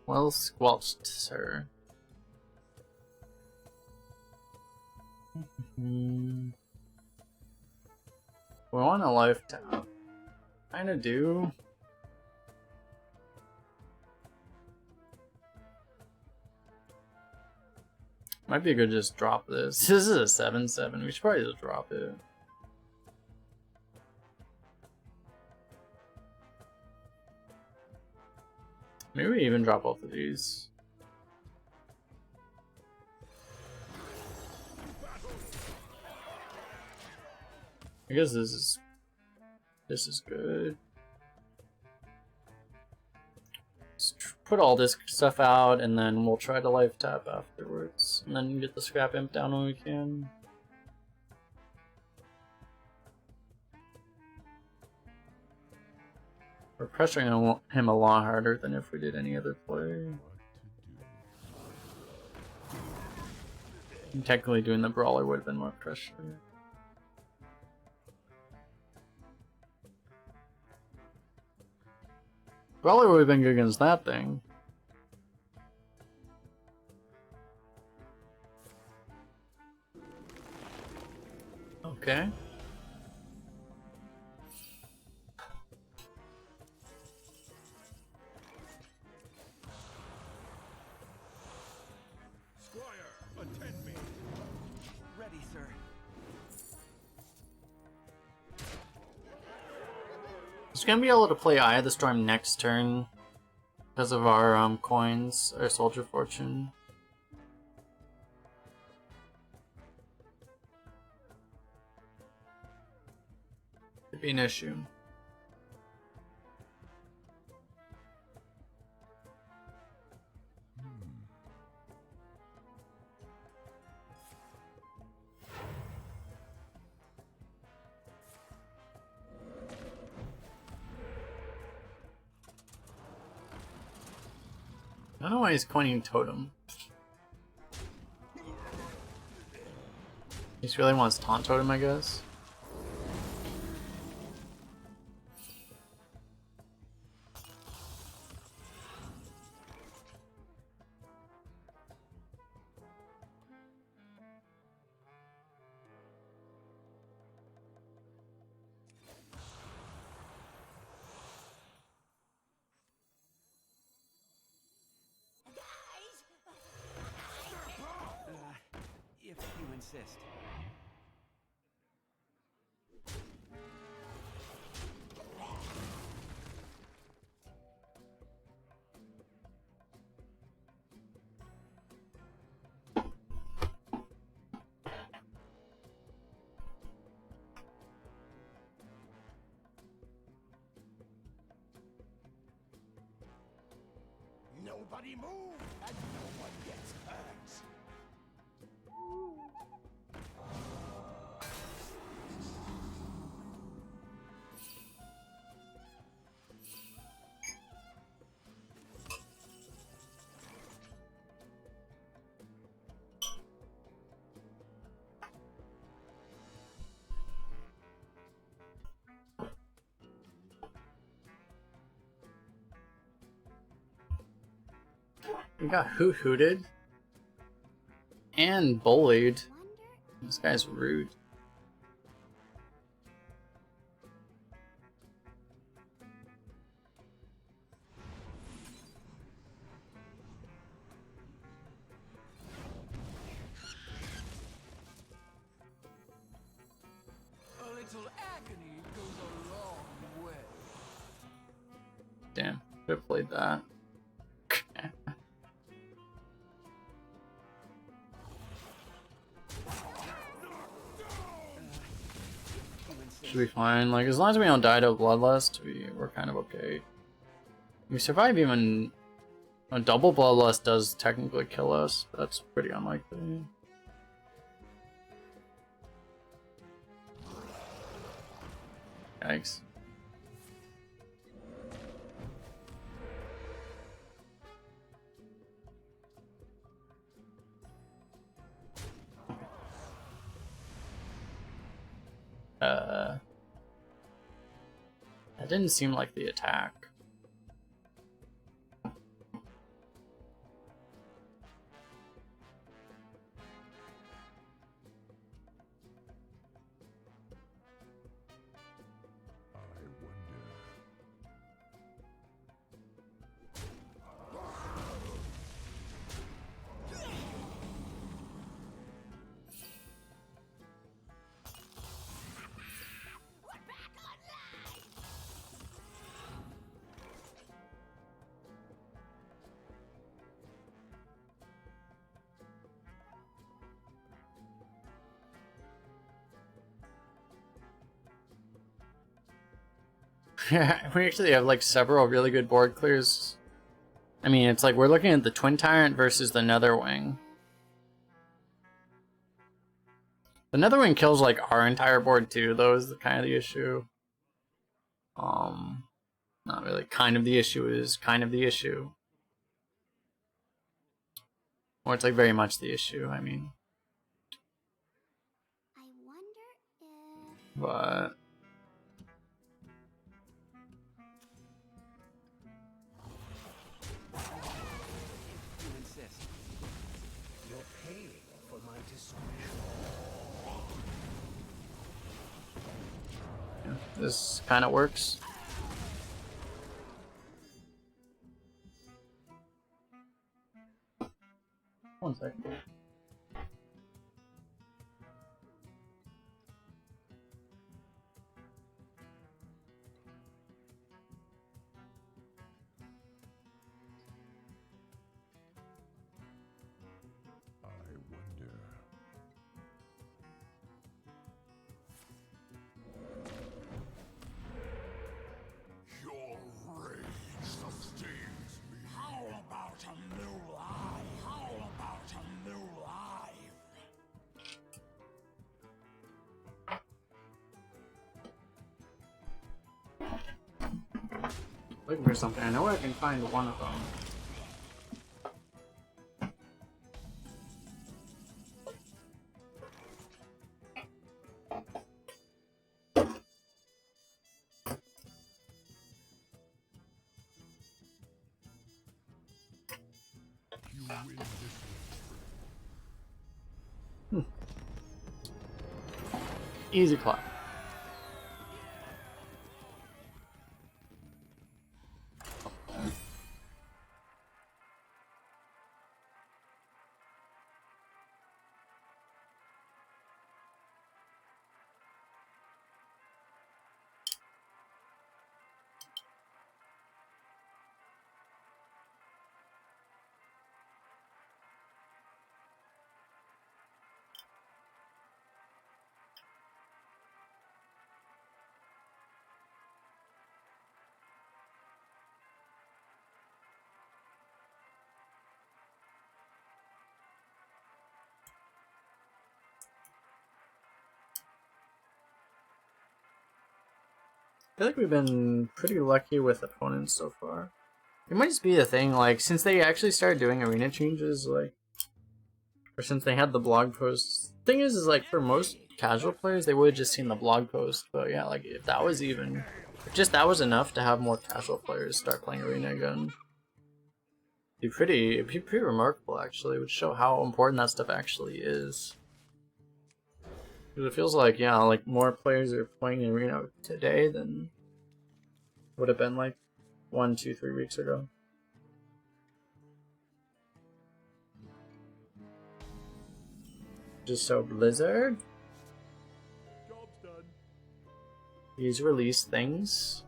Well squelched, sir. We want a life tap. Kinda do. Might be good to just drop this. This is a 7-7. We should probably just drop it. Maybe we even drop both of these. I guess this is good. Put all this stuff out, and then we'll try to life tap afterwards, and then get the scrap imp down when we can. We're pressuring him a lot harder than if we did any other play. And technically doing the brawler would have been more pressure. Brawler would have been good against that thing. Okay. Squire, attend me. Ready, sir. He's gonna be able to play Eye of the Storm next turn because of our coins, our Soldier Fortune. Could be an issue. I don't know why he's coining Totem. He just really wants Taunt Totem, I guess. If you insist. Nobody move, and no one gets hurt. We got hooted and bullied. This guy's rude. A little agony goes a long way. Damn, should have played that. Should be fine. Like, as long as we don't die to a Bloodlust, we're kind of okay. We survive even... A double Bloodlust does technically kill us, but that's pretty unlikely. Yikes. That didn't seem like the attack. Yeah, we actually have like several really good board clears. I mean, it's like we're looking at the Twin Tyrant versus the Netherwing. The Netherwing kills like our entire board too, though, is kind of the issue. Not really kind of the issue, is kind of the issue. Or it's like very much the issue, I mean. I wonder if... But... You insist. You're paying for my discretion. This kind of works. One second. I wonder. Your rage sustains me. How about a new life? How about a new life? Looking for something. I know I can find one of them. You win this Easy clap. I feel like we've been pretty lucky with opponents so far. It might just be a thing, like, since they actually started doing arena changes, like, or since they had the blog posts. Thing is like, for most casual players, they would have just seen the blog post, but yeah, like, if that was even, if just that was enough to have more casual players start playing arena again, it'd be pretty remarkable, actually. It would show how important that stuff actually is. Because it feels like, yeah, like, more players are playing arena today than would have been like 1, 2, 3 weeks ago. Just so Blizzard, job's done. these release things.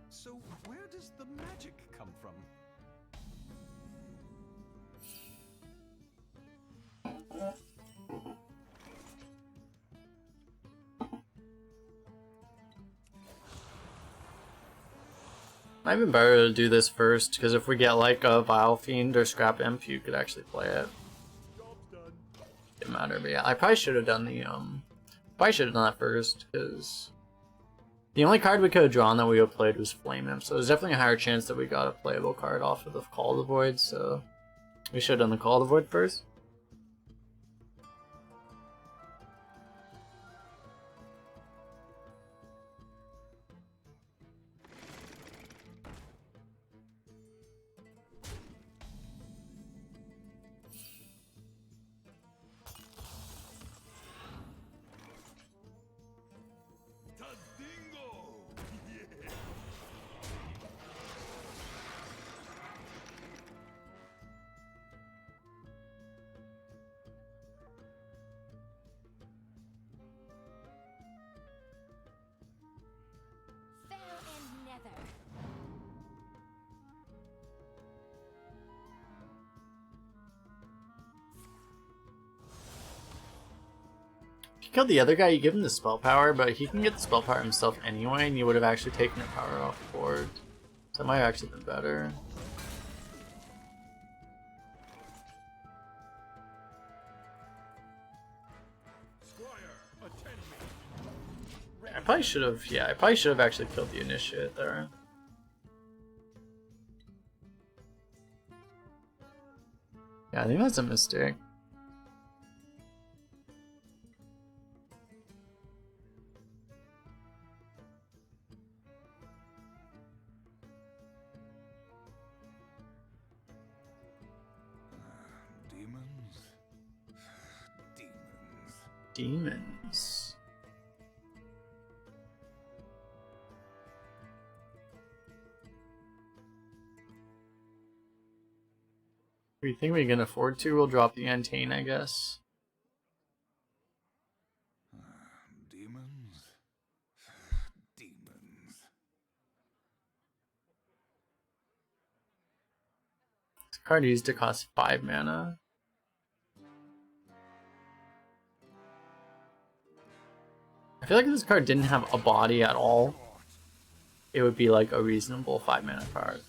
So where does the magic come from? Might be better to do this first, because if we get like a Vile Fiend or Scrap Imp, you could actually play it. Job's done. Didn't matter, but yeah, I probably should have done the probably should have done that first, because the only card we could have drawn that we would have played was Flame Imp, so there's definitely a higher chance that we got a playable card off of the Call of the Void, so we should have done the Call of the Void first. Tadingo! Yeah. Fair and nether. If you killed the other guy, you give him the spell power, but he can get the spell power himself anyway, and you would have actually taken the power off the board. So it might have actually been better. Squire, attend me. probably should have. Yeah, I probably should have actually killed the initiate there. Yeah, I think that's a mistake. Demons. Demons. If we think we can afford to, we'll drop the Antane, I guess. Demons. Demons. This card used to cost 5 mana. I feel like if this card didn't have a body at all, it would be like a reasonable 5 mana card.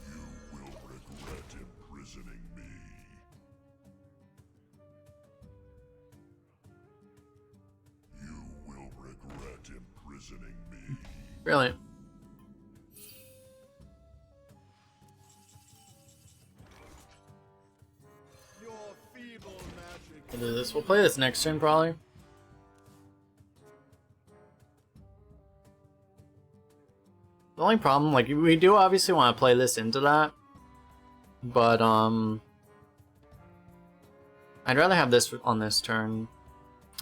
You will regret imprisoning me. You will regret imprisoning me. Brilliant. Your feeble magic. We'll do this. We'll play this next turn, probably. The only problem, like, we do obviously want to play this into that, but, I'd rather have this on this turn.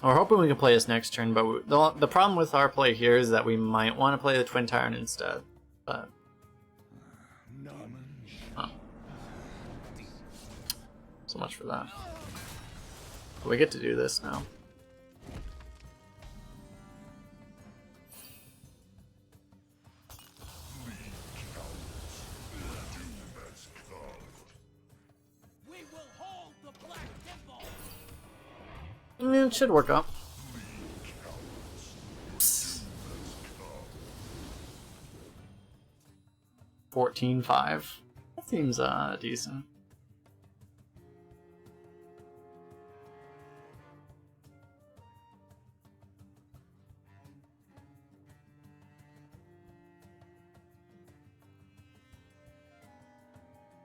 We're hoping we can play this next turn, but the problem with our play here is that we might want to play the Twin Tyrant instead, but... Huh. So much for that. But we get to do this now. We will hold the Black Temple. It should work out. $14.5. That seems decent.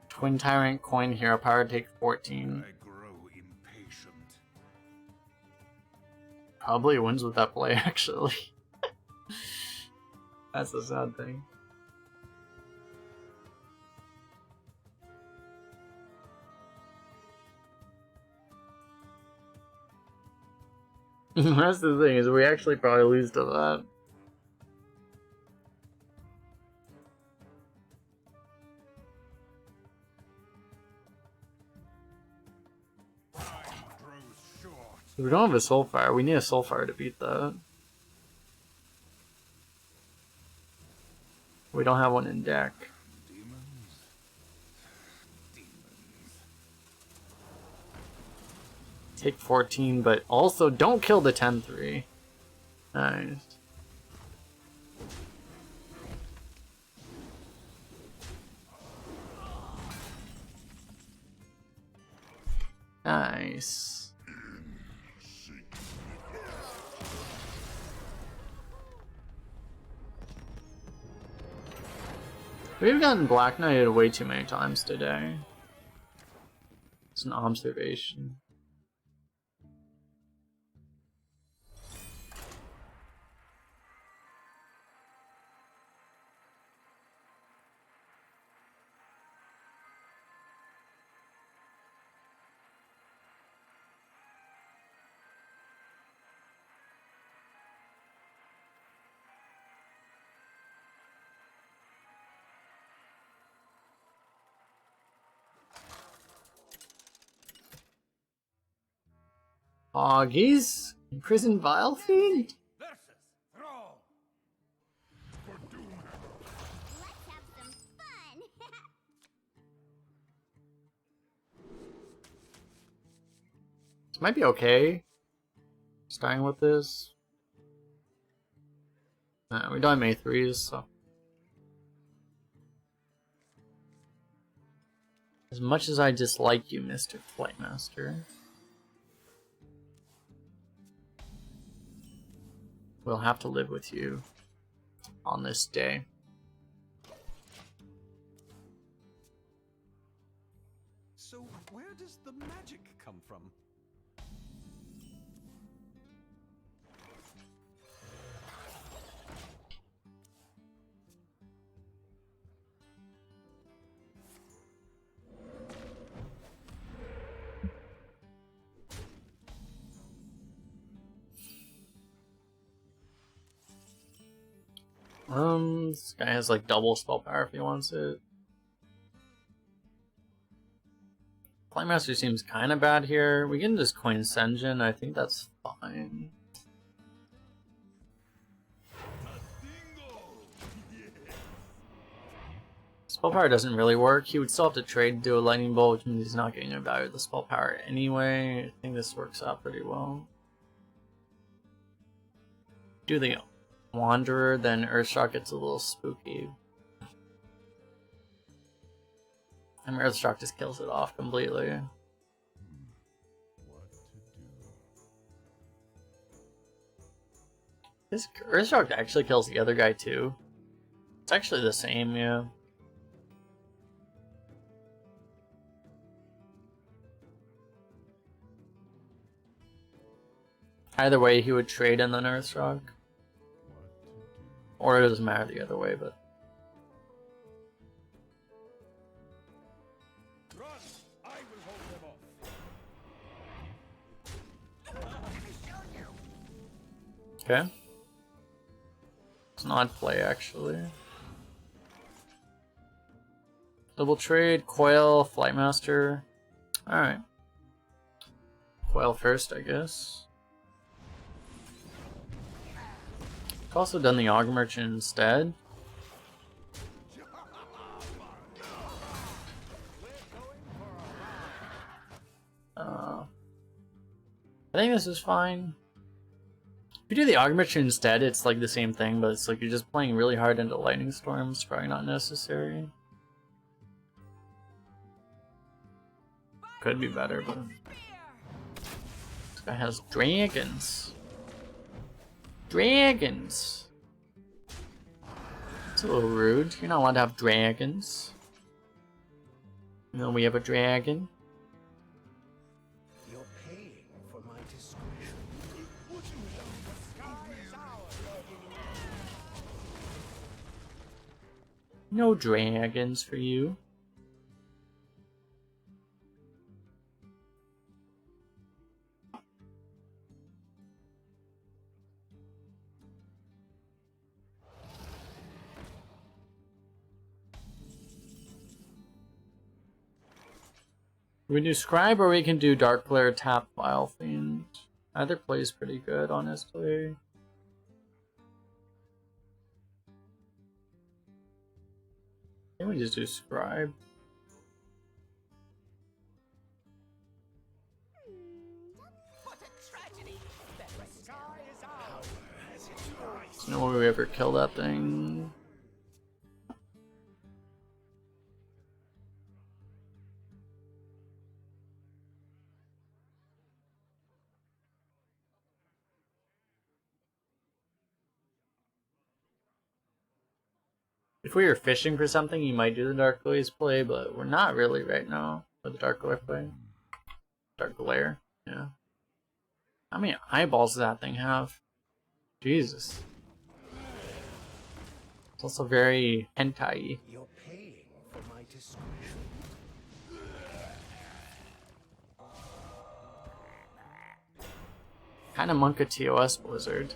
Twin Tyrant, Coin, Hero Power, take 14. I grow impatient. Probably wins with that play, actually. That's the sad thing. That's the thing, is we actually probably lose to that. Time grows short. We don't have a Soulfire. We need a Soulfire to beat that. We don't have one in deck. Demons. Demons. Take 14, but also don't kill the 10-3. Nice. Nice. We've gotten Black Knighted way too many times today. It's an observation. Oggies? Imprisoned Vile Fiend? Versus Thrall. For Doomhammer. Let's have some fun. This might be okay. Starting with this. We don't have many threes, so. As much as I dislike you, Mr. Flightmaster, we'll have to live with you on this day. So where does the magic come from? This guy has like double spell power if he wants it. Flightmaster seems kind of bad here. We can just coin Senjin. I think that's fine. Spell power doesn't really work. He would still have to trade to do a lightning bolt, which means he's not getting a value of the spell power anyway. I think this works out pretty well. Do the Wanderer, then Earthshock gets a little spooky. And Earthshock just kills it off completely. What to do? This Earthshock actually kills the other guy too. It's actually the same, yeah. Either way, he would trade and then Earthshock. Or it doesn't matter the other way, but... Run! I will hold them off. Okay. It's an odd play, actually. Double trade, Coil, Flightmaster. Alright. Coil first, I guess. I've also done the Aug Merchant instead. I think this is fine. If you do the Aug Merchant instead, it's like the same thing, but it's like you're just playing really hard into Lightning Storms. It's probably not necessary. Could be better, but this guy has dragons. Dragons. It's a little rude. You're not allowed to have dragons. You know we have a dragon. You're paying for my discretion. No dragons for you. We can do Scribe or we can do Dark Glare Tap Vile Fiend. Either plays pretty good, honestly. I think we just do Scribe. What a tragedy! The sky is ours. There's no way we ever kill that thing. If we were fishing for something, you might do the Dark Blaze play, but we're not really right now for the Dark Glare play. Dark Glare, yeah. How many eyeballs does that thing have? Jesus. It's also very hentai-y. You're paying for my discretion. Kind of Monka TOS Blizzard.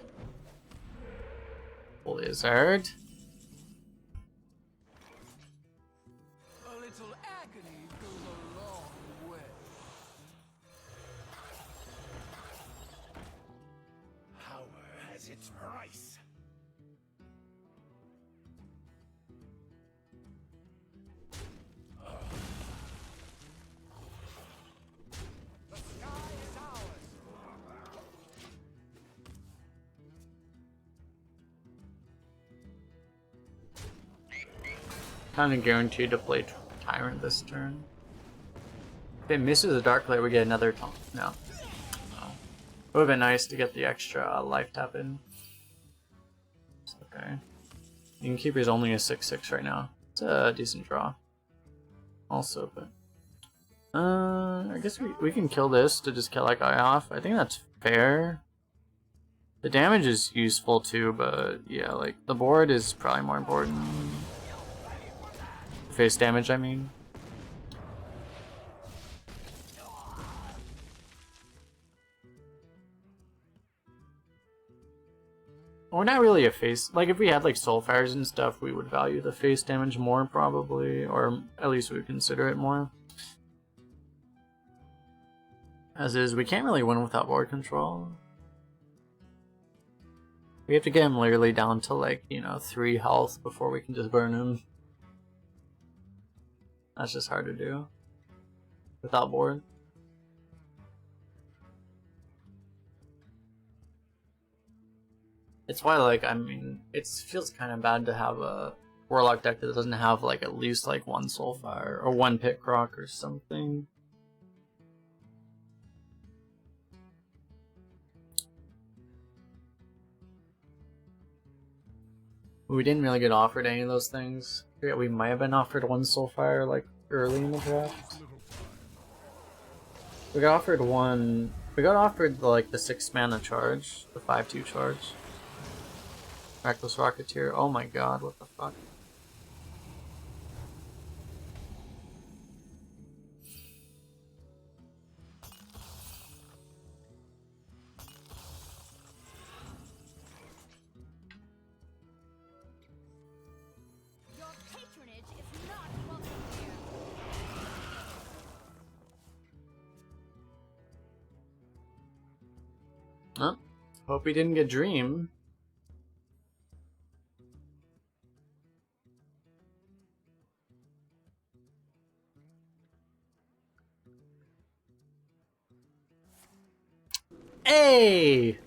Blizzard. A little agony goes a long way. Power has its price. The sky is ours. Kind of guaranteed to play Tyrant this turn. If it misses the Dark Blade, we get another taunt. No. No. It would have been nice to get the extra life tap in. It's okay. Innkeeper's only a 6/6 right now. It's a decent draw. Also, but I guess we can kill this to just kill that guy off. I think that's fair. The damage is useful too, but yeah, like the board is probably more important. Face damage, I mean. We're not really a face. Like, if we had like Soulfires and stuff, we would value the face damage more, probably. Or at least we would consider it more. As is, we can't really win without board control. We have to get him literally down to like, you know, 3 health before we can just burn him. That's just hard to do without board. It's why, like, I mean, it feels kind of bad to have a Warlock deck that doesn't have, like, at least, like, 1 Soulfire or 1 Pit Rock or something. We didn't really get offered any of those things. Yeah, we might have been offered 1 Soulfire, like, early in the draft. We got offered one... We got offered, like, the 6 mana charge. The 5/2 charge. Reckless Rocketeer. Oh my god, what the fuck? Your patronage is not welcome here. Huh? Hope we didn't get Dream. Hey!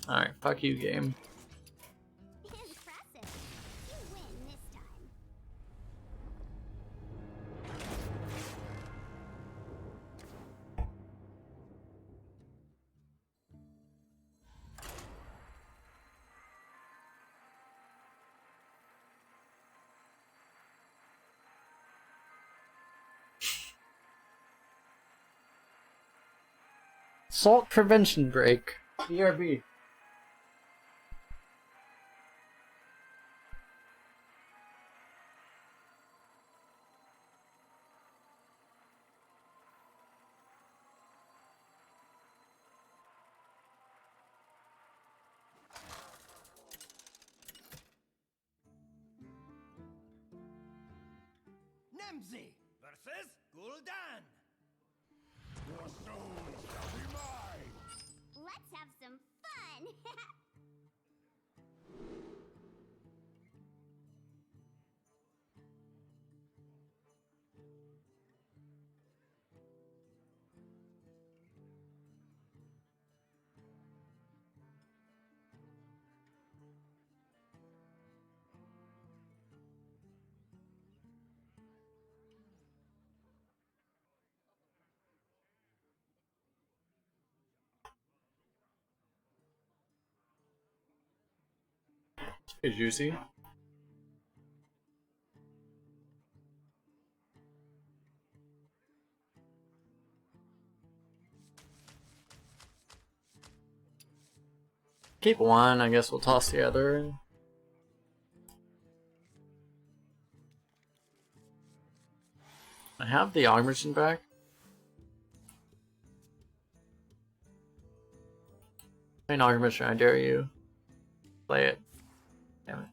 Alright, fuck you, game. Impressive. You win this time. Salt Prevention Break. BRB. Nemzi versus Gul'dan. Your souls shall be mine. Let's have some fun. Hey, Juicy. Keep one, I guess we'll toss the other. I have the Aug Merchant back. Play an Aug Merchant, I dare you. Play it. Damn it.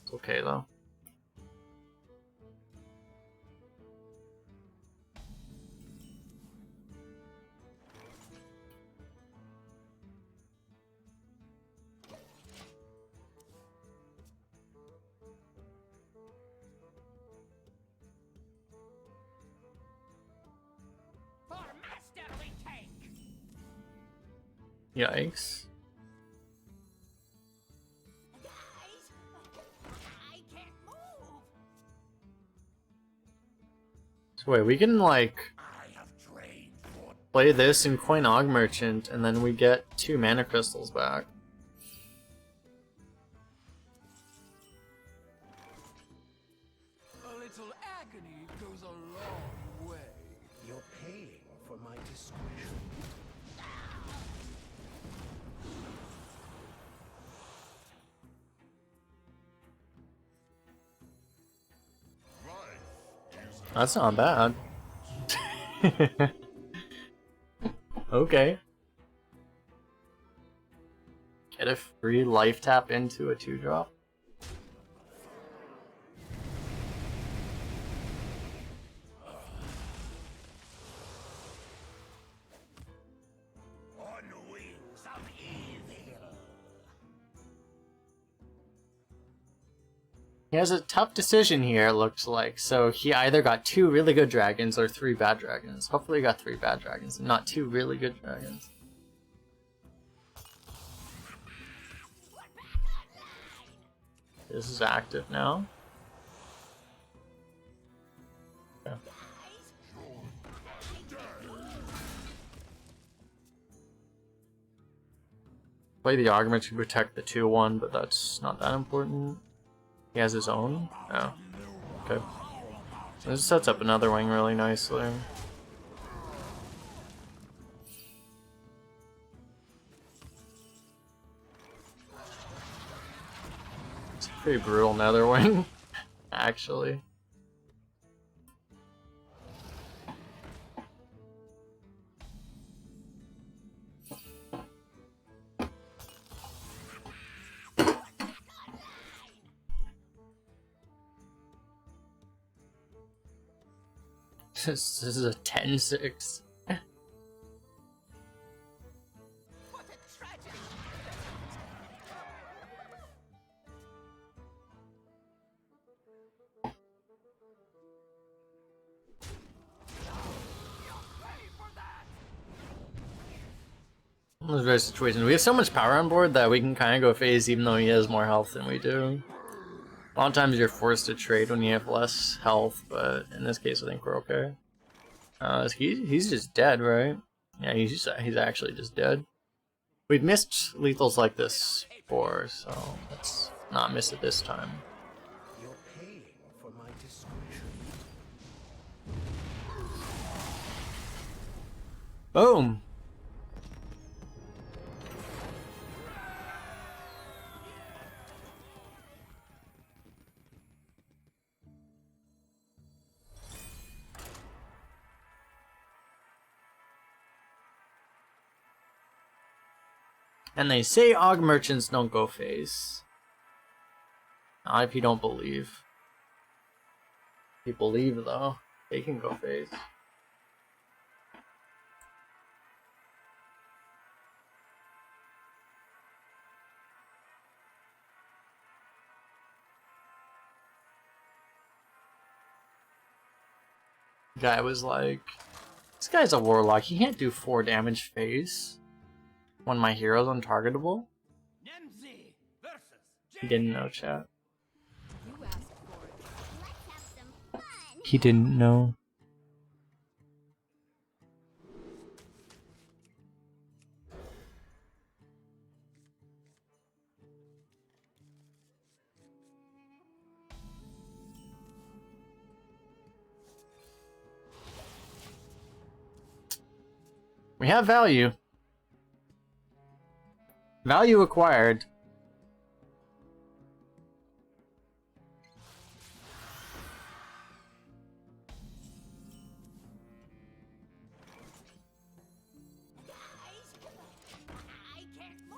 It's okay though. Yikes. Guys, I can't move. So wait, we can like I have trained for play this and coin Og Merchant, and then we get 2 mana crystals back. A little agony goes a long way. You're paying for my discretion. That's not bad. Okay. Get a free life tap into a 2-drop. on wings of evil. He has a tough decision here, it looks like. So he either got 2 really good dragons or 3 bad dragons. Hopefully he got 3 bad dragons and not 2 really good dragons. This is active now. Okay. Play the argument to protect the 2-1, but that's not that important. He has his own? Oh. Okay. So this sets up another wing really nicely. It's a pretty brutal nether wing, actually. This is a 10-6. What a tragedy. In this very situation, we have so much power on board that we can kind of go phase even though he has more health than we do. A lot of times you're forced to trade when you have less health, but in this case I think we're okay. He's just dead, right? Yeah, he's actually just dead. We've missed lethals like this before, so let's not miss it this time. You're paying for my discretion. Boom! And they say Og Merchants don't go phase. Not if you don't believe. If you believe, though, they can go phase. Guy was like, this guy's a warlock, he can't do 4 damage phase when my hero's untargetable. Nemzi versus He didn't know, chat. You asked for it. Let's have some fun. He didn't know. We have value. Value acquired.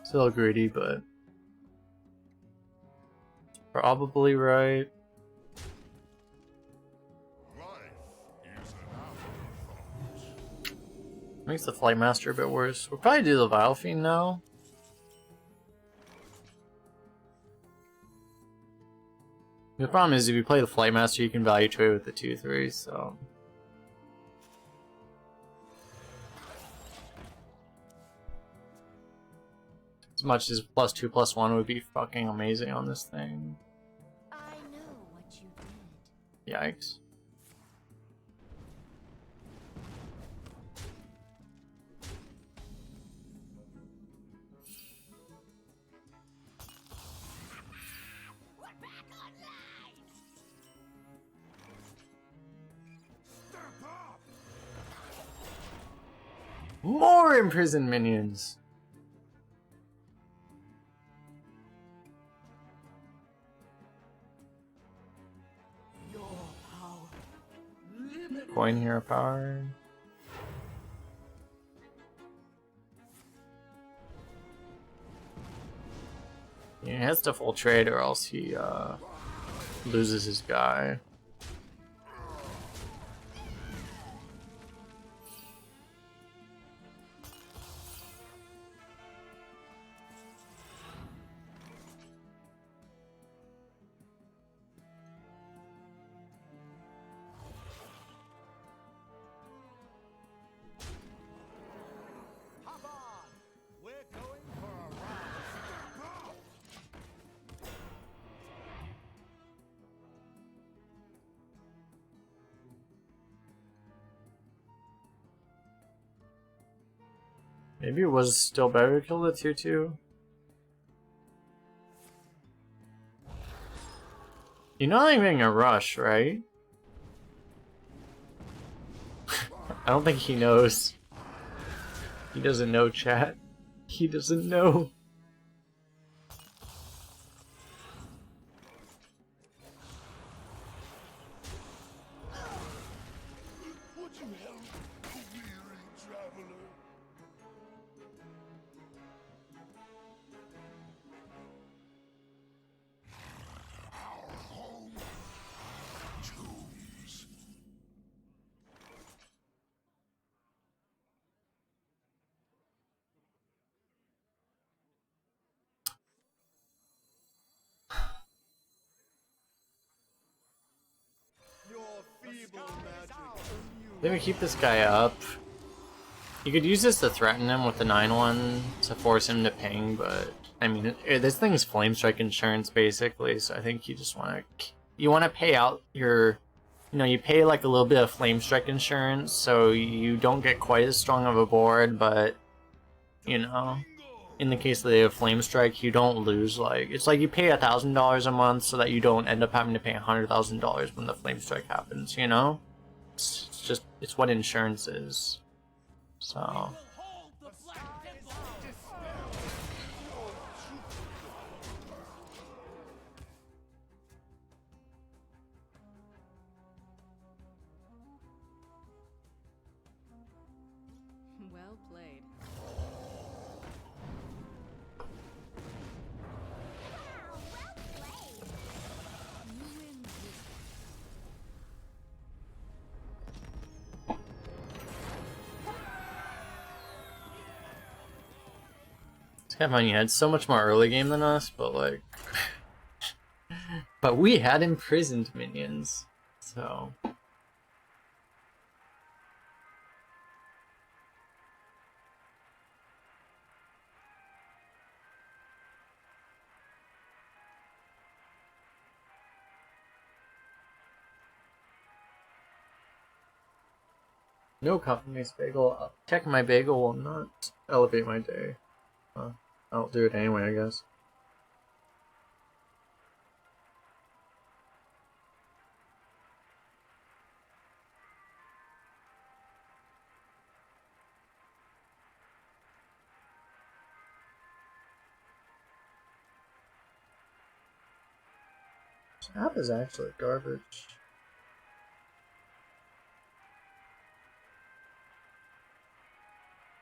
Still greedy, but probably right. Makes the Flight Master a bit worse. We'll probably do the Vile Fiend now. The problem is if you play the Flight Master, you can value trade with the 2/3, so. As much as +2/+1 would be fucking amazing on this thing. I know what you did. Yikes. We're back online! Step up! More imprisoned minions! Your power. Limitless. Coin hero power. Yeah, he has to full trade or else he loses his guy. Hop on! We're going for a ride. Maybe it was still better to kill the 2/2. You're not even a rush, right? I don't think he knows. He doesn't know, chat. He doesn't know. Would you help a weary traveler? Our home. Tombs. Your feeble magic. Maybe keep this guy up. You could use this to threaten him with the 9/1 to force him to ping, but I mean, this thing is flame strike insurance basically. So I think you just want to pay out your, you pay like a little bit of flame strike insurance, so you don't get quite as strong of a board, but in the case that they have flame strike, you don't lose it's like you pay $1,000 a month so that you don't end up having to pay $100,000 when the flame strike happens. It's what insurance is. So Hold the Black Temple. Well played. You win this it's kind of funny. You had so much more early game than us, but but we had imprisoned minions, so. No compromise bagel. Check my bagel will not elevate my day. I'll do it anyway, I guess. This app is actually garbage.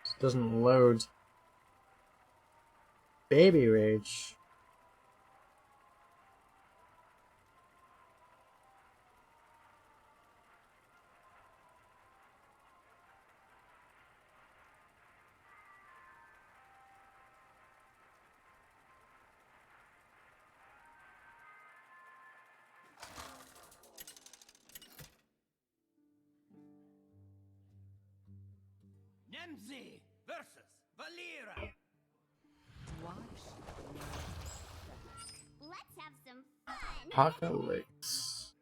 This doesn't load. Baby rage. Nemzi versus Valera. Watch Apocalypse.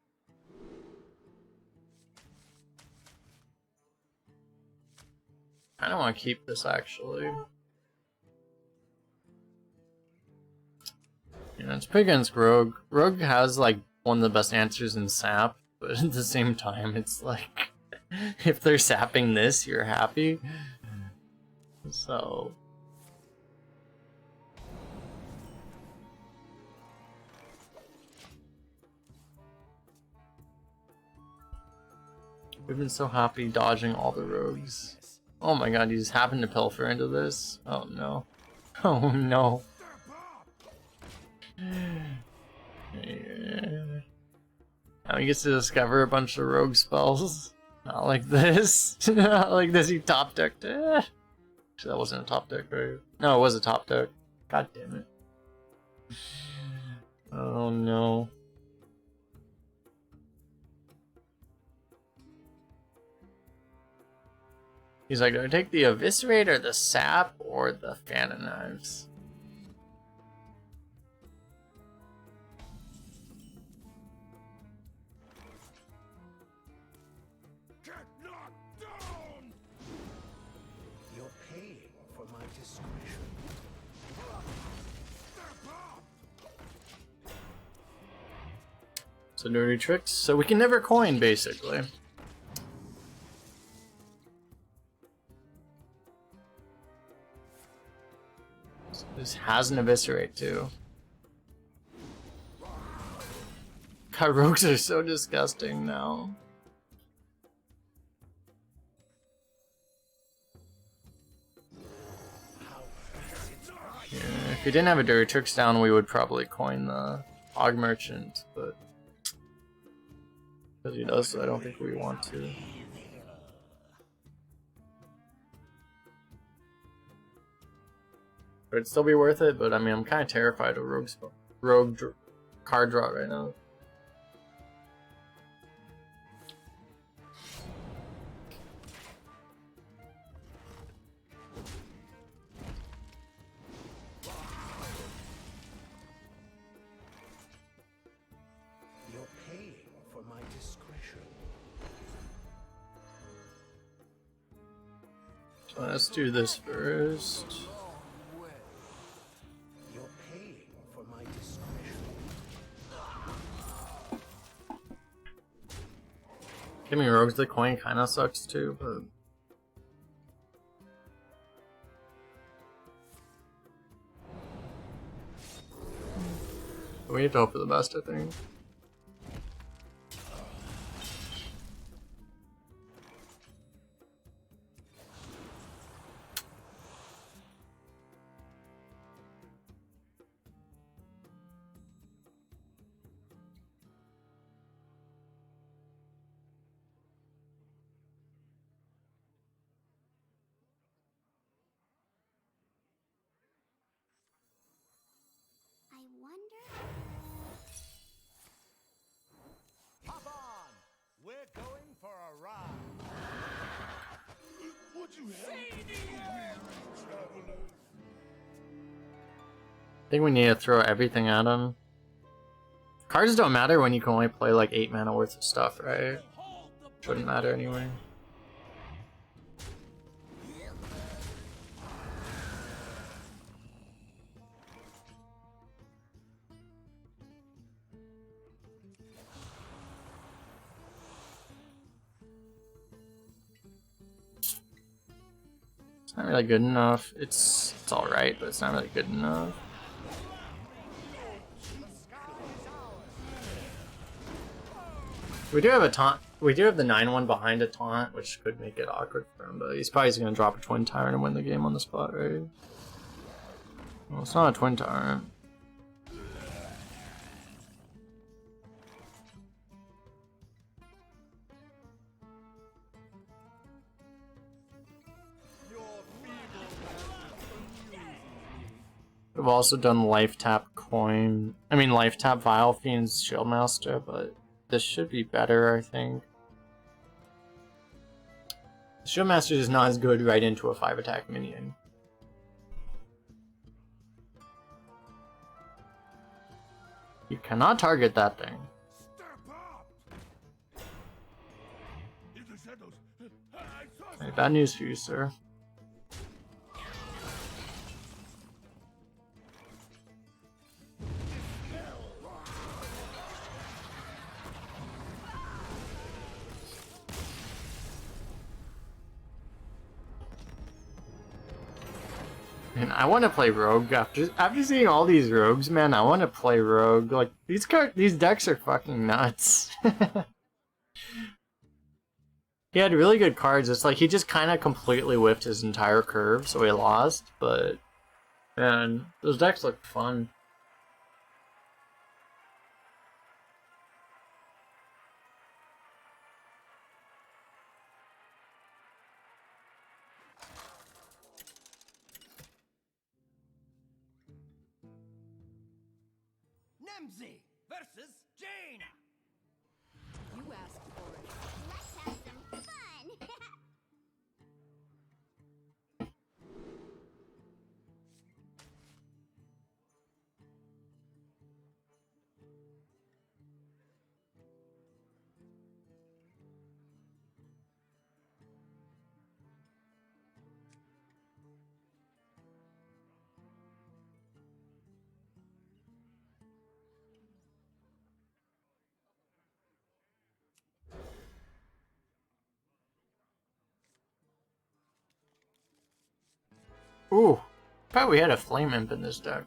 I don't want to keep this actually. Yeah, it's pretty against Rogue. Rogue has like one of the best answers in sap, but at the same time, it's like if they're sapping this, you're happy. So. We've been so happy dodging all the rogues. Oh my god, he just happened to pilfer into this. Oh no. Oh no. Yeah. Now he gets to discover a bunch of rogue spells. Not like this. Not like this, he top decked it. Actually, that wasn't a top deck, right? No, it was a top deck. God damn it. Oh no. He's like, do I take the Eviscerate or the Sap or the Fan of Knives? Get knocked down! You're paying for my discretion. Step up! So dirty tricks. So we can never coin, basically. This has an Eviscerate too. God, rogues are so disgusting now. Yeah, if he didn't have a Dirty Tricks down, we would probably coin the Hog Merchant, but because he does, so I don't think we want to. It'd still be worth it, but I mean, I'm kind of terrified of rogue card draw right now. You're paying for my discretion. So let's do this first. You're paying for my discretion. Giving rogues the coin kind of sucks too, but we have to hope for the best, I think. I wonder. Hop on! We're going for a ride. Would you help me, traveler? I think we need to throw everything at him. Cards don't matter when you can only play like 8 mana worth of stuff, right? Shouldn't matter anyway. It's not really good enough. It's alright, but it's not really good enough. We do have a taunt. We do have the 9-1 behind a taunt, which could make it awkward for him, but he's probably going to drop a Twin Tyrant and win the game on the spot, right? Well, it's not a Twin Tyrant. We've also done Life Tap Coin. I mean, Life Tap Vile Fiend's Shieldmaster, but this should be better, I think. Shieldmaster is not as good right into a 5-attack minion. You Cannot target that thing. Step up! In the shadows, I saw Hey, bad news for you, sir. And I want to play Rogue after seeing all these rogues, man. I want to play Rogue. Like these decks are fucking nuts. He had really good cards. It's like he just kind of completely whiffed his entire curve, so he lost. But man, those decks look fun. Nemzi versus Jane. You asked for it. Let's have some fun! Ooh, thought we had a Flame Imp in this deck.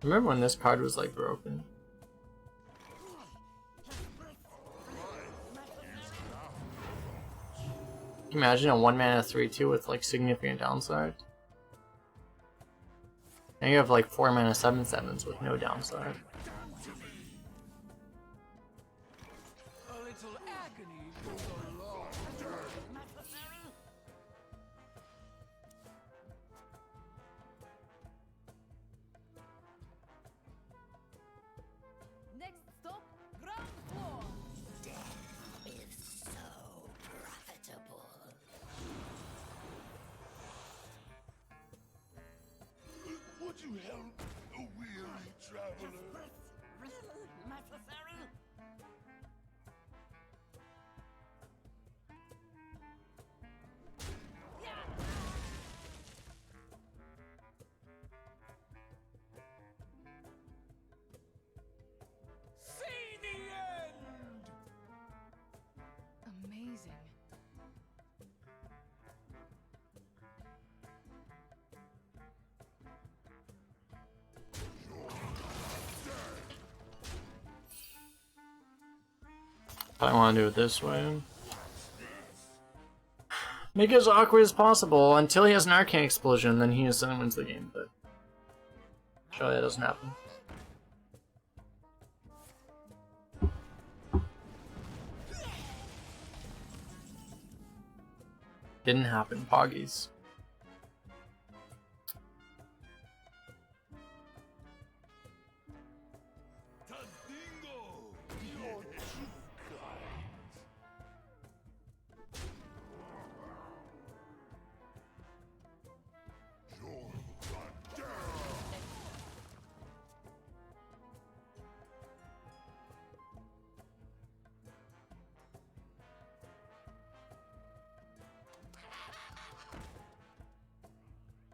Remember when this card was like broken? Imagine a 1-mana 3/2 with like significant downside. Now you have like 4-mana 7/7s with no downside. A little agony goes a long Next stop, ground floor. Is so profitable. Would you help a weary traveler? See the end! Amazing. I want to do it this way. Make it as awkward as possible until he has an Arcane Explosion, then he instantly wins the game, but surely that doesn't happen. Didn't happen, Poggies.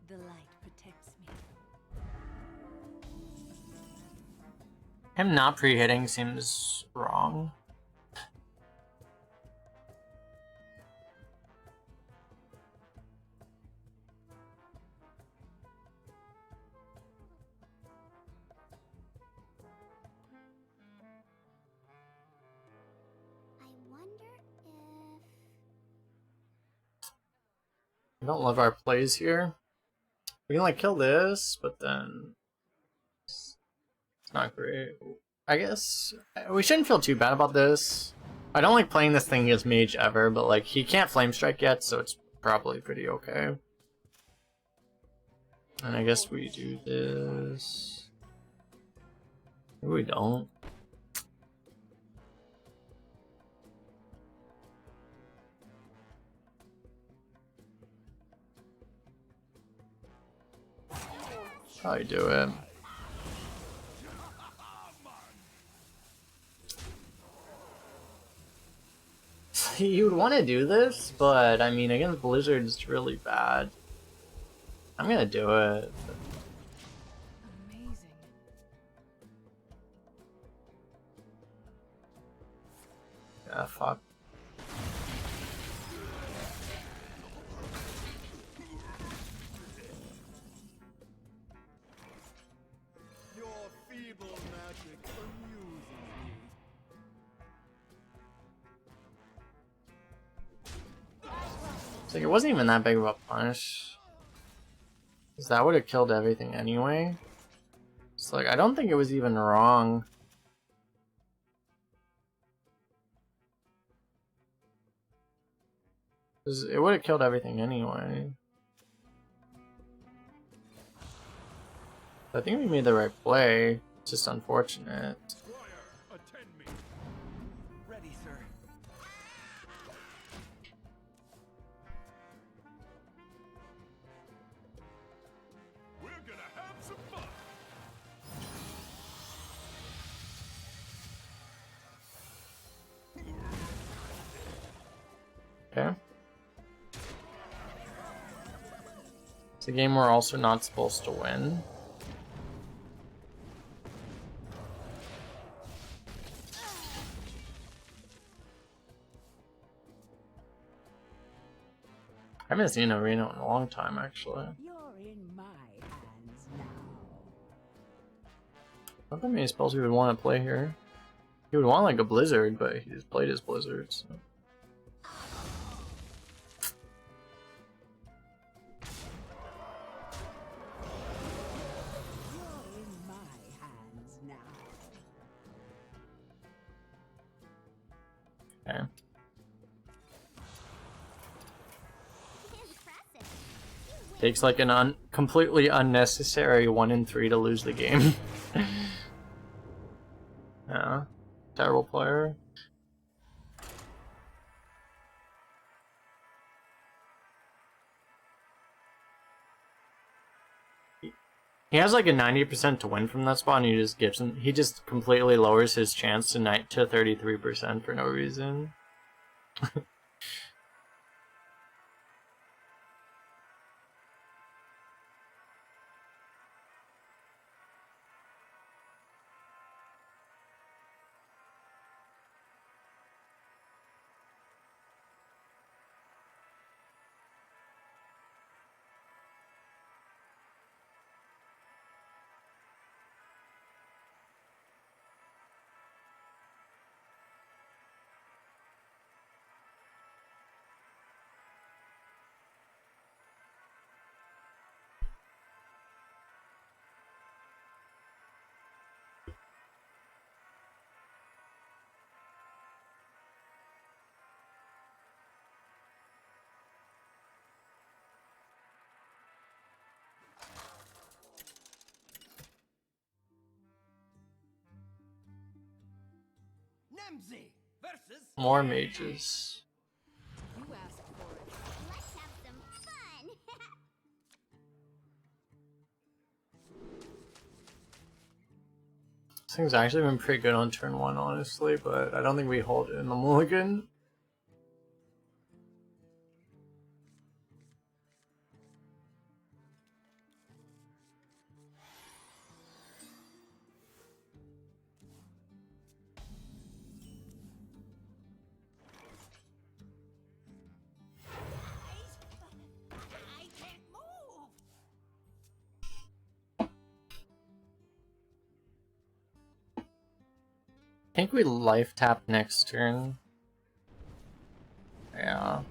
The light protects me. Him not pre-hitting seems wrong. I wonder if... I don't love our plays here. We can like kill this, but then it's not great. I guess we shouldn't feel too bad about this. I don't like playing this thing as mage ever, but like he can't flame strike yet, so it's probably pretty okay. And I guess we do this. Maybe we don't. Probably do it. You would want to do this, but I mean, against Blizzard it's really bad. I'm gonna do it. Amazing. Yeah, fuck. Your feeble magic amuses me. It's like it wasn't even that big of a punish. Cause that would have killed everything anyway. It's like I don't think it was even wrong. Cause it would have killed everything anyway. I think we made the right play. It's just unfortunate. Squire, attend me. Ready, sir. We're gonna have some fun. Okay. It's a game we're also not supposed to win. I haven't seen Arena in a long time, actually. You're in my hands now. Not that many spells he would want to play here. He would want like a Blizzard, but he just played his Blizzard, so. You're in my hands now. Okay. Impressive. Takes like an completely unnecessary 1 in 3 to lose the game. Yeah. Terrible player. He has like a 90% to win from that spot, and he just gives him. He just completely lowers his chance to 33% for no reason. Nemzi versus More mages. You asked for it. Let's have some fun. This thing's actually been pretty good on turn 1, honestly, but I don't think we hold it in the mulligan. I can't move. I think we life tap next turn. Yeah.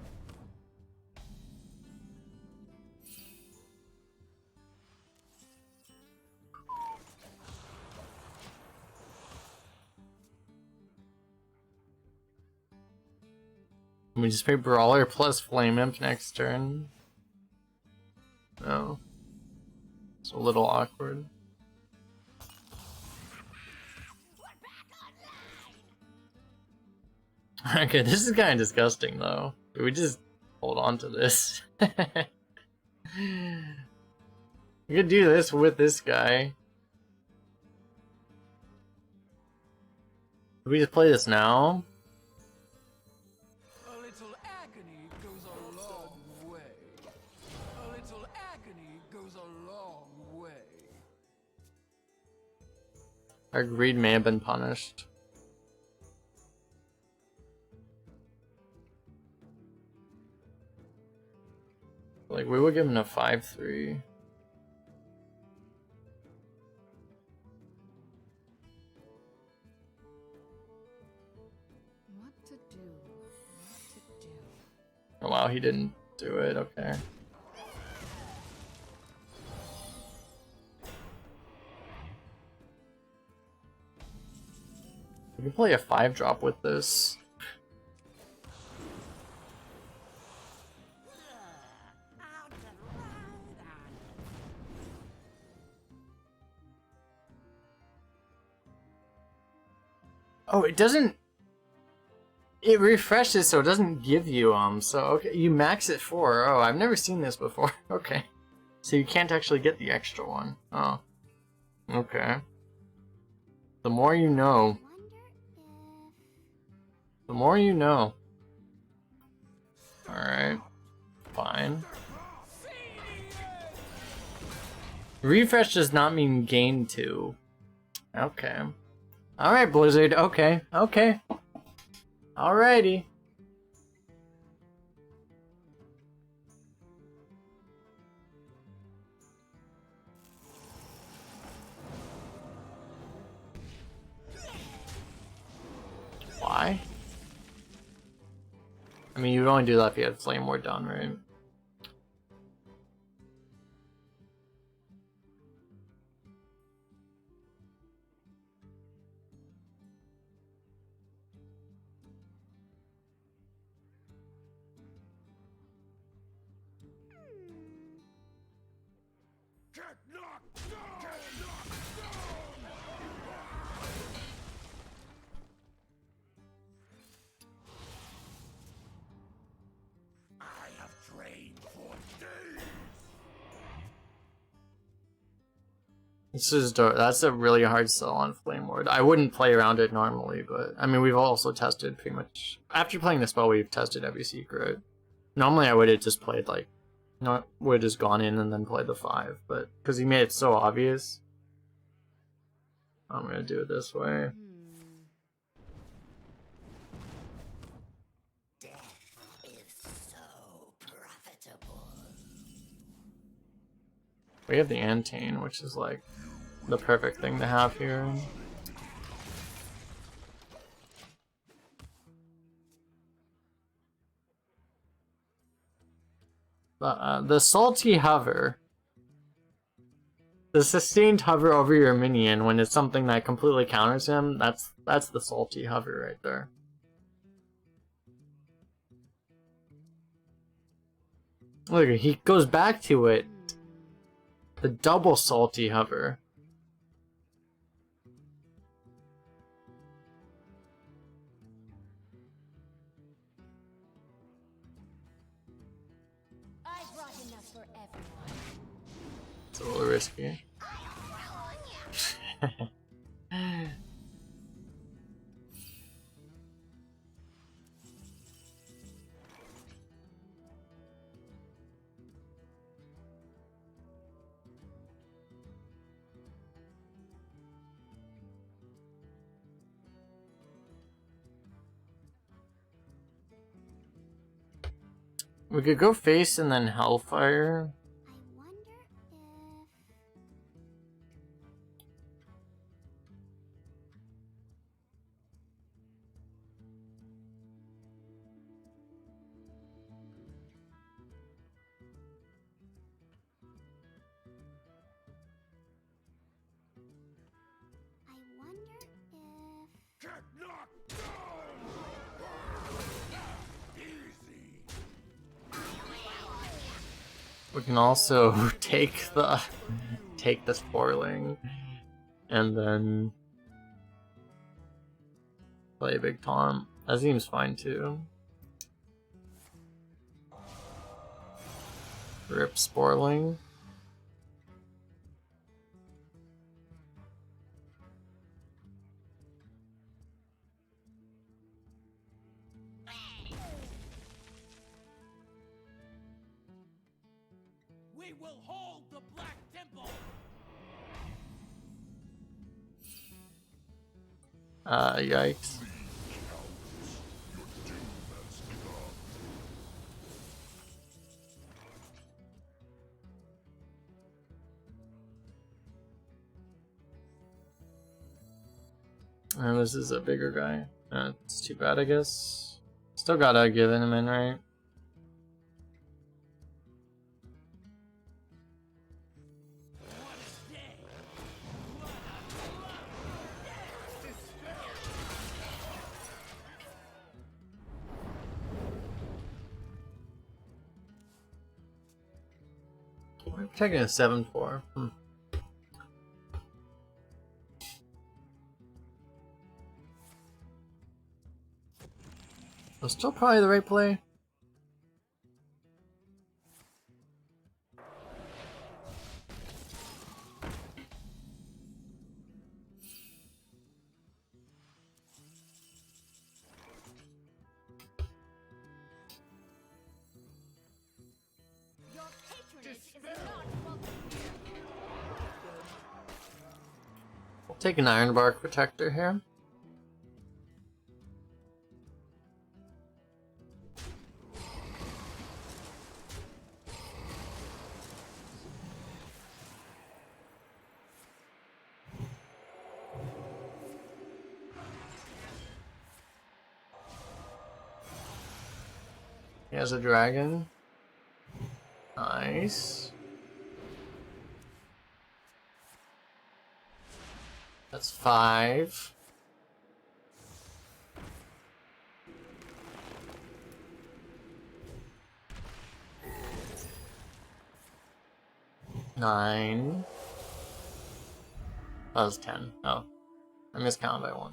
We just pay Brawler plus Flame Imp next turn. No. It's a little awkward. Okay, this is kind of disgusting though. Do we just hold on to this? You could do this with this guy. Do we just play this now? A little agony goes a long way. A little agony goes a long way. Our greed may have been punished. Like, we would give him a 5-3. What to do? What to do? Oh wow, he didn't do it, okay. We can play a 5-drop with this. Oh, it doesn't... It refreshes so it doesn't give you, so, okay, you max it 4. Oh, I've never seen this before. Okay. So you can't actually get the extra one. Oh. Okay. The more you know. The more you know. Alright. Fine. Refresh does not mean gain 2. Okay. Alright, Blizzard. Okay. Okay. Alrighty. Why? I mean, you'd only do that if you had Flame Ward done, right? Get knocked down! Get knocked down! I have trained for days. This is that's a really hard sell on Flame Ward. I wouldn't play around it normally, but I mean, we've also tested pretty much after playing the spell. We've tested every secret. Normally, I would have just played like, would have just gone in and then played the 5, but because he made it so obvious, I'm gonna do it this way. Death is so profitable. We have the Antane, which is like the perfect thing to have here. The salty hover, the sustained hover over your minion when it's something that completely counters him, that's the salty hover right there. Look, he goes back to it. The double salty hover. I brought enough for everyone. It's a little risky. We could go face and then Hellfire. I wonder if... I wonder if... Get knocked down! Easy. We can also take the take the spoiling and then play a big taunt. That seems fine too. Rip spoiling. We will hold the Black Temple. Yikes. And this is a bigger guy. It's too bad, I guess. Still gotta give him in, right? We're taking a 7-4. That's still probably the right play. Your patronage is not welcome. We'll take an Iron Bark Protector here. He has a dragon. Nice. That's 5. Nine. That was 10. Oh. I miscounted by 1.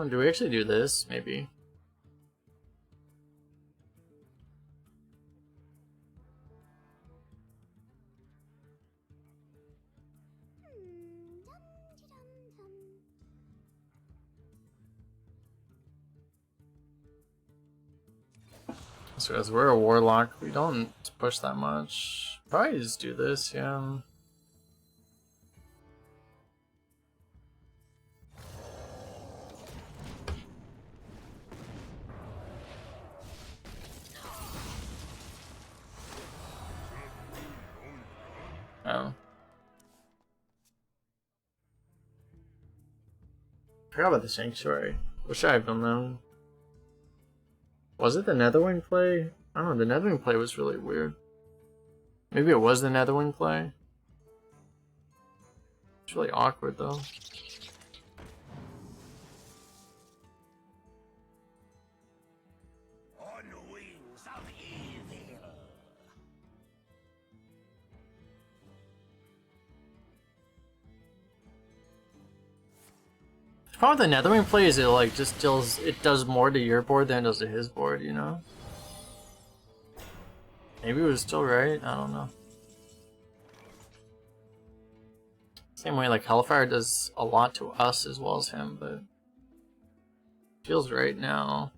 Do we actually do this? Maybe. So as we're a warlock, we don't push that much. Probably just do this, yeah. Oh. Forgot about the Sanctuary. Wish I had done that. Was it the Netherwing play? I don't know, the Netherwing play was really weird. Maybe it was the Netherwing play. It's really awkward though. On wings of evil. The problem with the Netherwing play is it like just deals, it does more to your board than it does to his board, you know? Maybe it was still right, I don't know. Same way like Hellfire does a lot to us as well as him, but feels right now.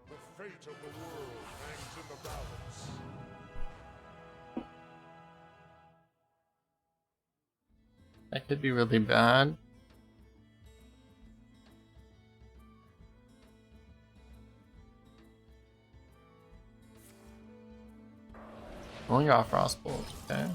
The fate of the world hangs in the balance. That could be really bad. Only got Frostbolt, okay.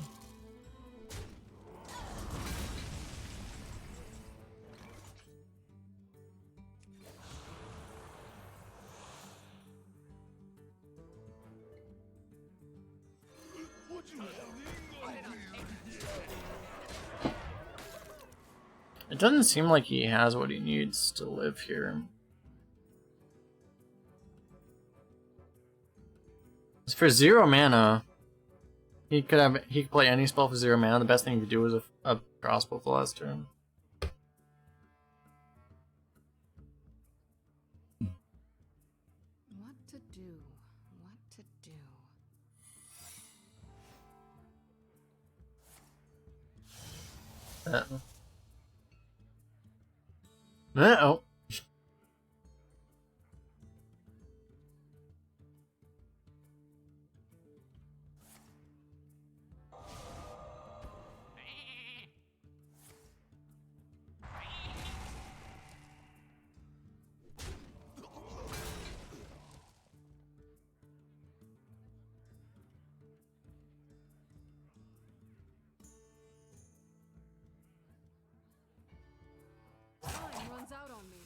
It doesn't seem like he has what he needs to live here. It's for 0 mana. He could play any spell for 0 mana. The best thing he could do is a crossbow for the last turn. What to do? What to do? Uh-oh. Uh-oh. Time runs out on me.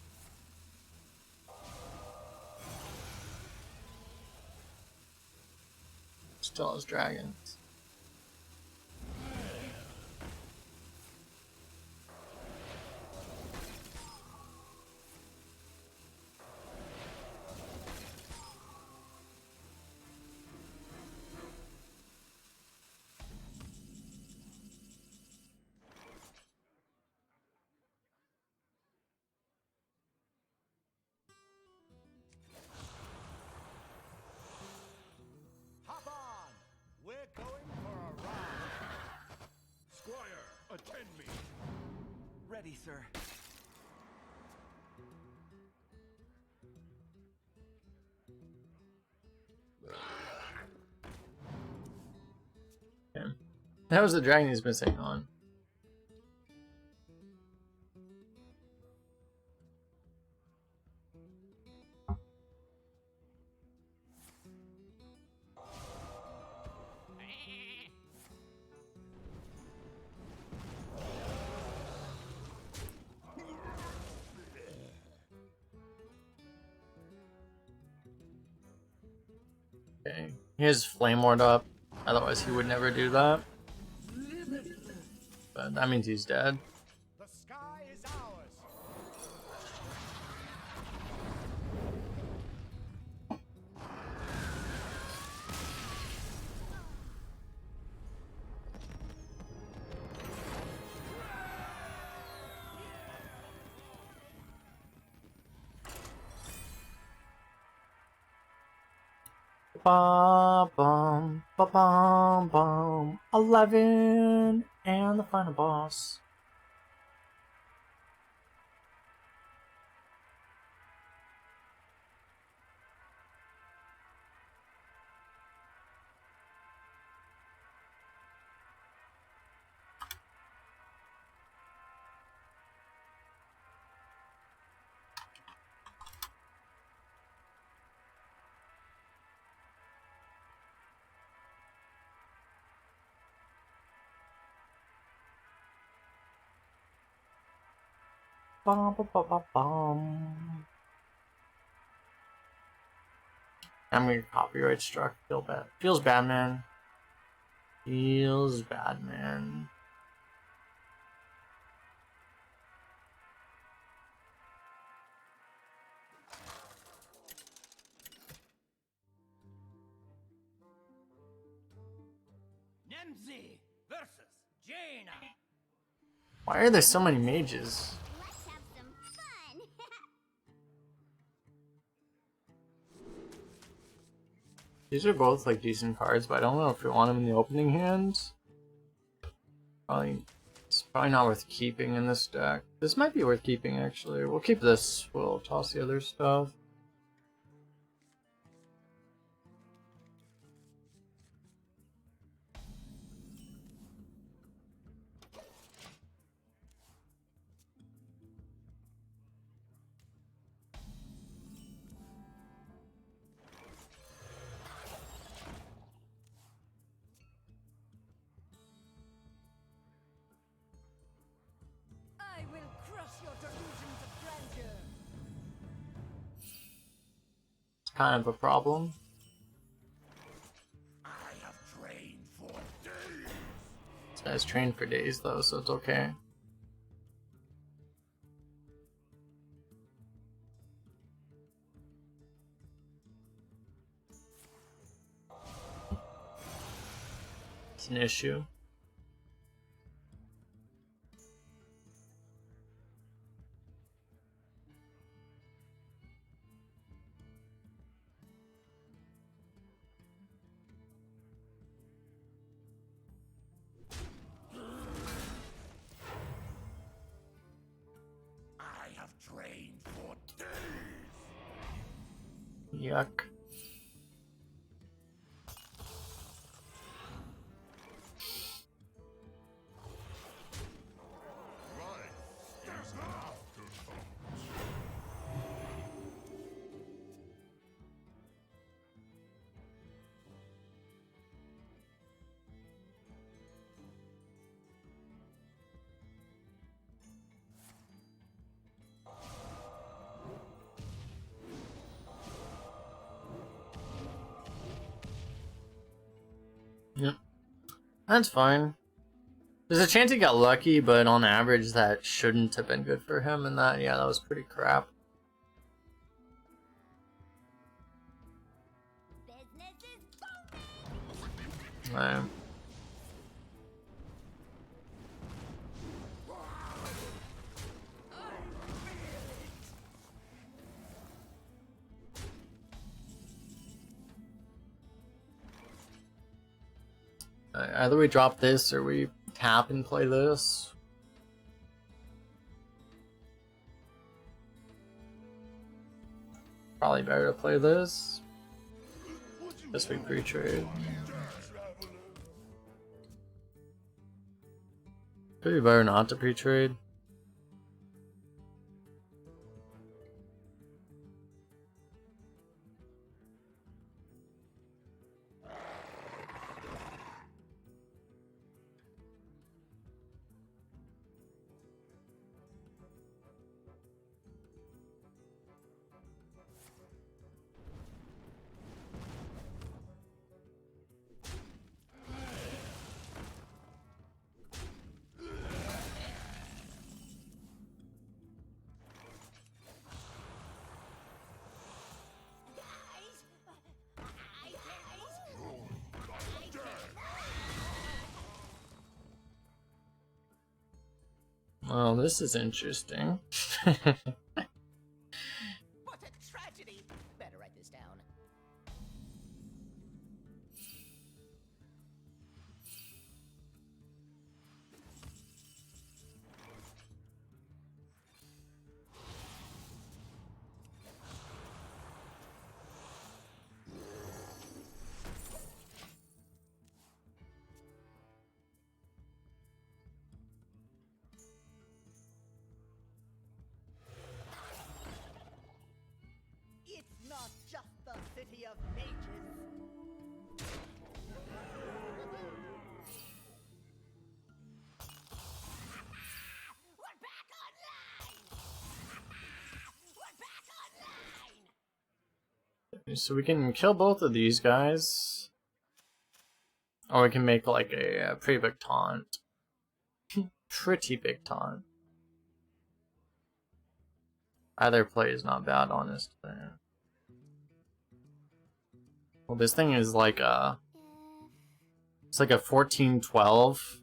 Still has dragons. Hop on! We're going for a ride. Squire, attend me. Ready, sir. Okay. That was the dragon he's missing on. Okay. He has Flame Ward up. Otherwise he would never do that. But that means he's dead. The sky is ours. Ba bum ba bum bum. 11 and the final boss. Bum, bum, bum, bum, bum. I'm gonna get copyright struck. Feel bad. Feels bad, man. Feels bad, man. Nemzi versus Jaina. Why are there so many mages? Let's have some fun. These are both like decent cards, but I don't know if we want them in the opening hands. It's probably not worth keeping in this deck. This might be worth keeping actually. We'll keep this. We'll toss the other stuff. kind of a problem. I have trained for days. This guy's trained for days though, so it's okay. It's an issue. I have trained for days. Yuck. Life is an afterthought. Yep. That's fine. There's a chance he got lucky, but on average that shouldn't have been good for him, and that, yeah, that was pretty crap. Business is booming. Right. Either we drop this or we tap and play this. Probably better to play this. Guess we pre-trade. Could be better not to pre-trade. Well, this is interesting. What a tragedy! Better write this down. It's not just the city of mages. We're back online! We're back online! So we can kill both of these guys. Or we can make like a pretty big taunt. Pretty big taunt. Either play is not bad, honestly. Well, this thing is like a... It's like a 14-12.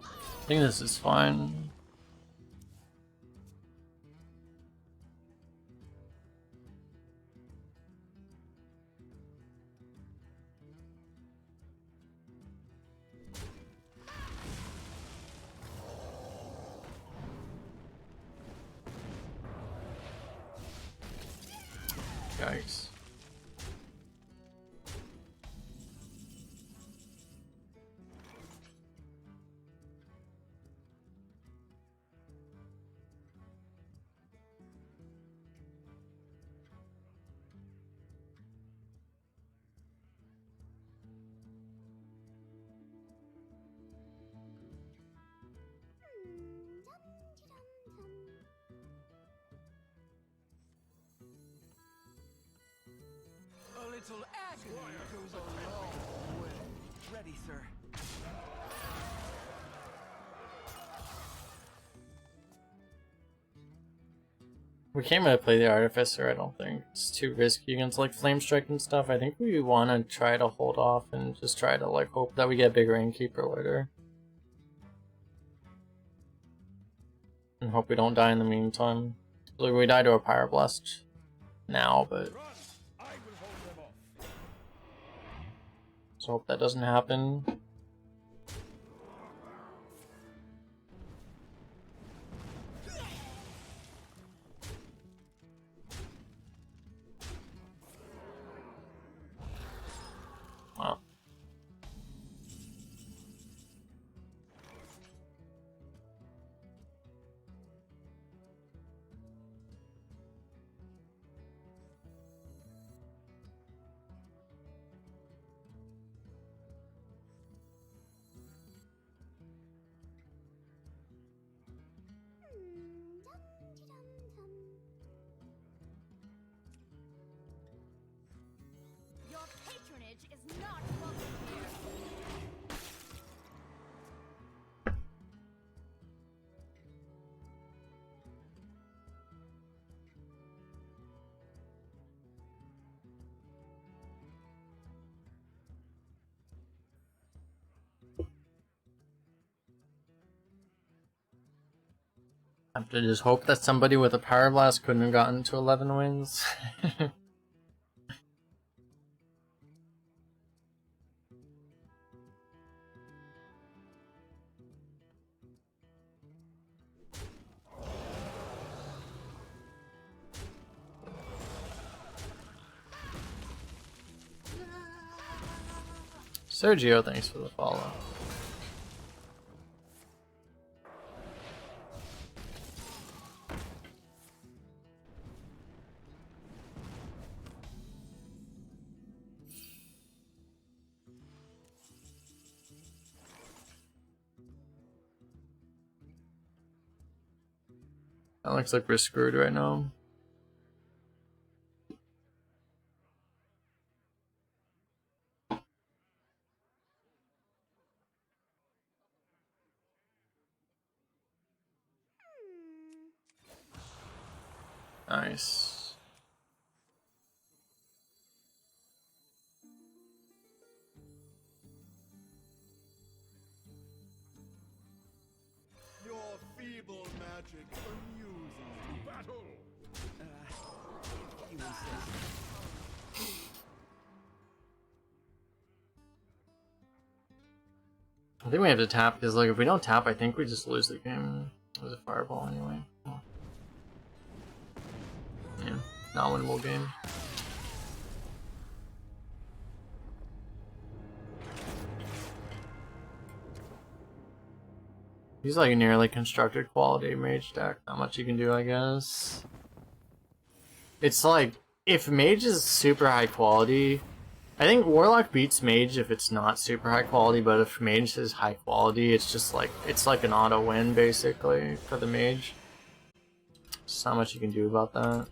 I think this is fine. Yikes. goes a long way. Ready, sir. We can't really play the Artificer, I don't think. It's too risky against like Flame Strike and stuff. I think we want to try to hold off and just try to like hope that we get big Rainkeeper later. And hope we don't die in the meantime. Like we die to a Pyroblast now, but so hope that doesn't happen. Wow. Your patronage is not welcome here. I have to just hope that somebody with a Pyroblast couldn't have gotten to 11 wins. Sergio, thanks for the follow. That looks like we're screwed right now. Nice. Your feeble magic amuses me. Battle! You insist. I think we have to tap because, like, if we don't tap, I think we just lose the game. It was a fireball anyway. Oh. Yeah, not winnable game. He's like a nearly constructed quality mage deck. Not much you can do, I guess. It's like, if mage is super high quality, I think Warlock beats mage if it's not super high quality, but if mage is high quality, it's just like, it's like an auto win basically for the mage. There's not much you can do about that.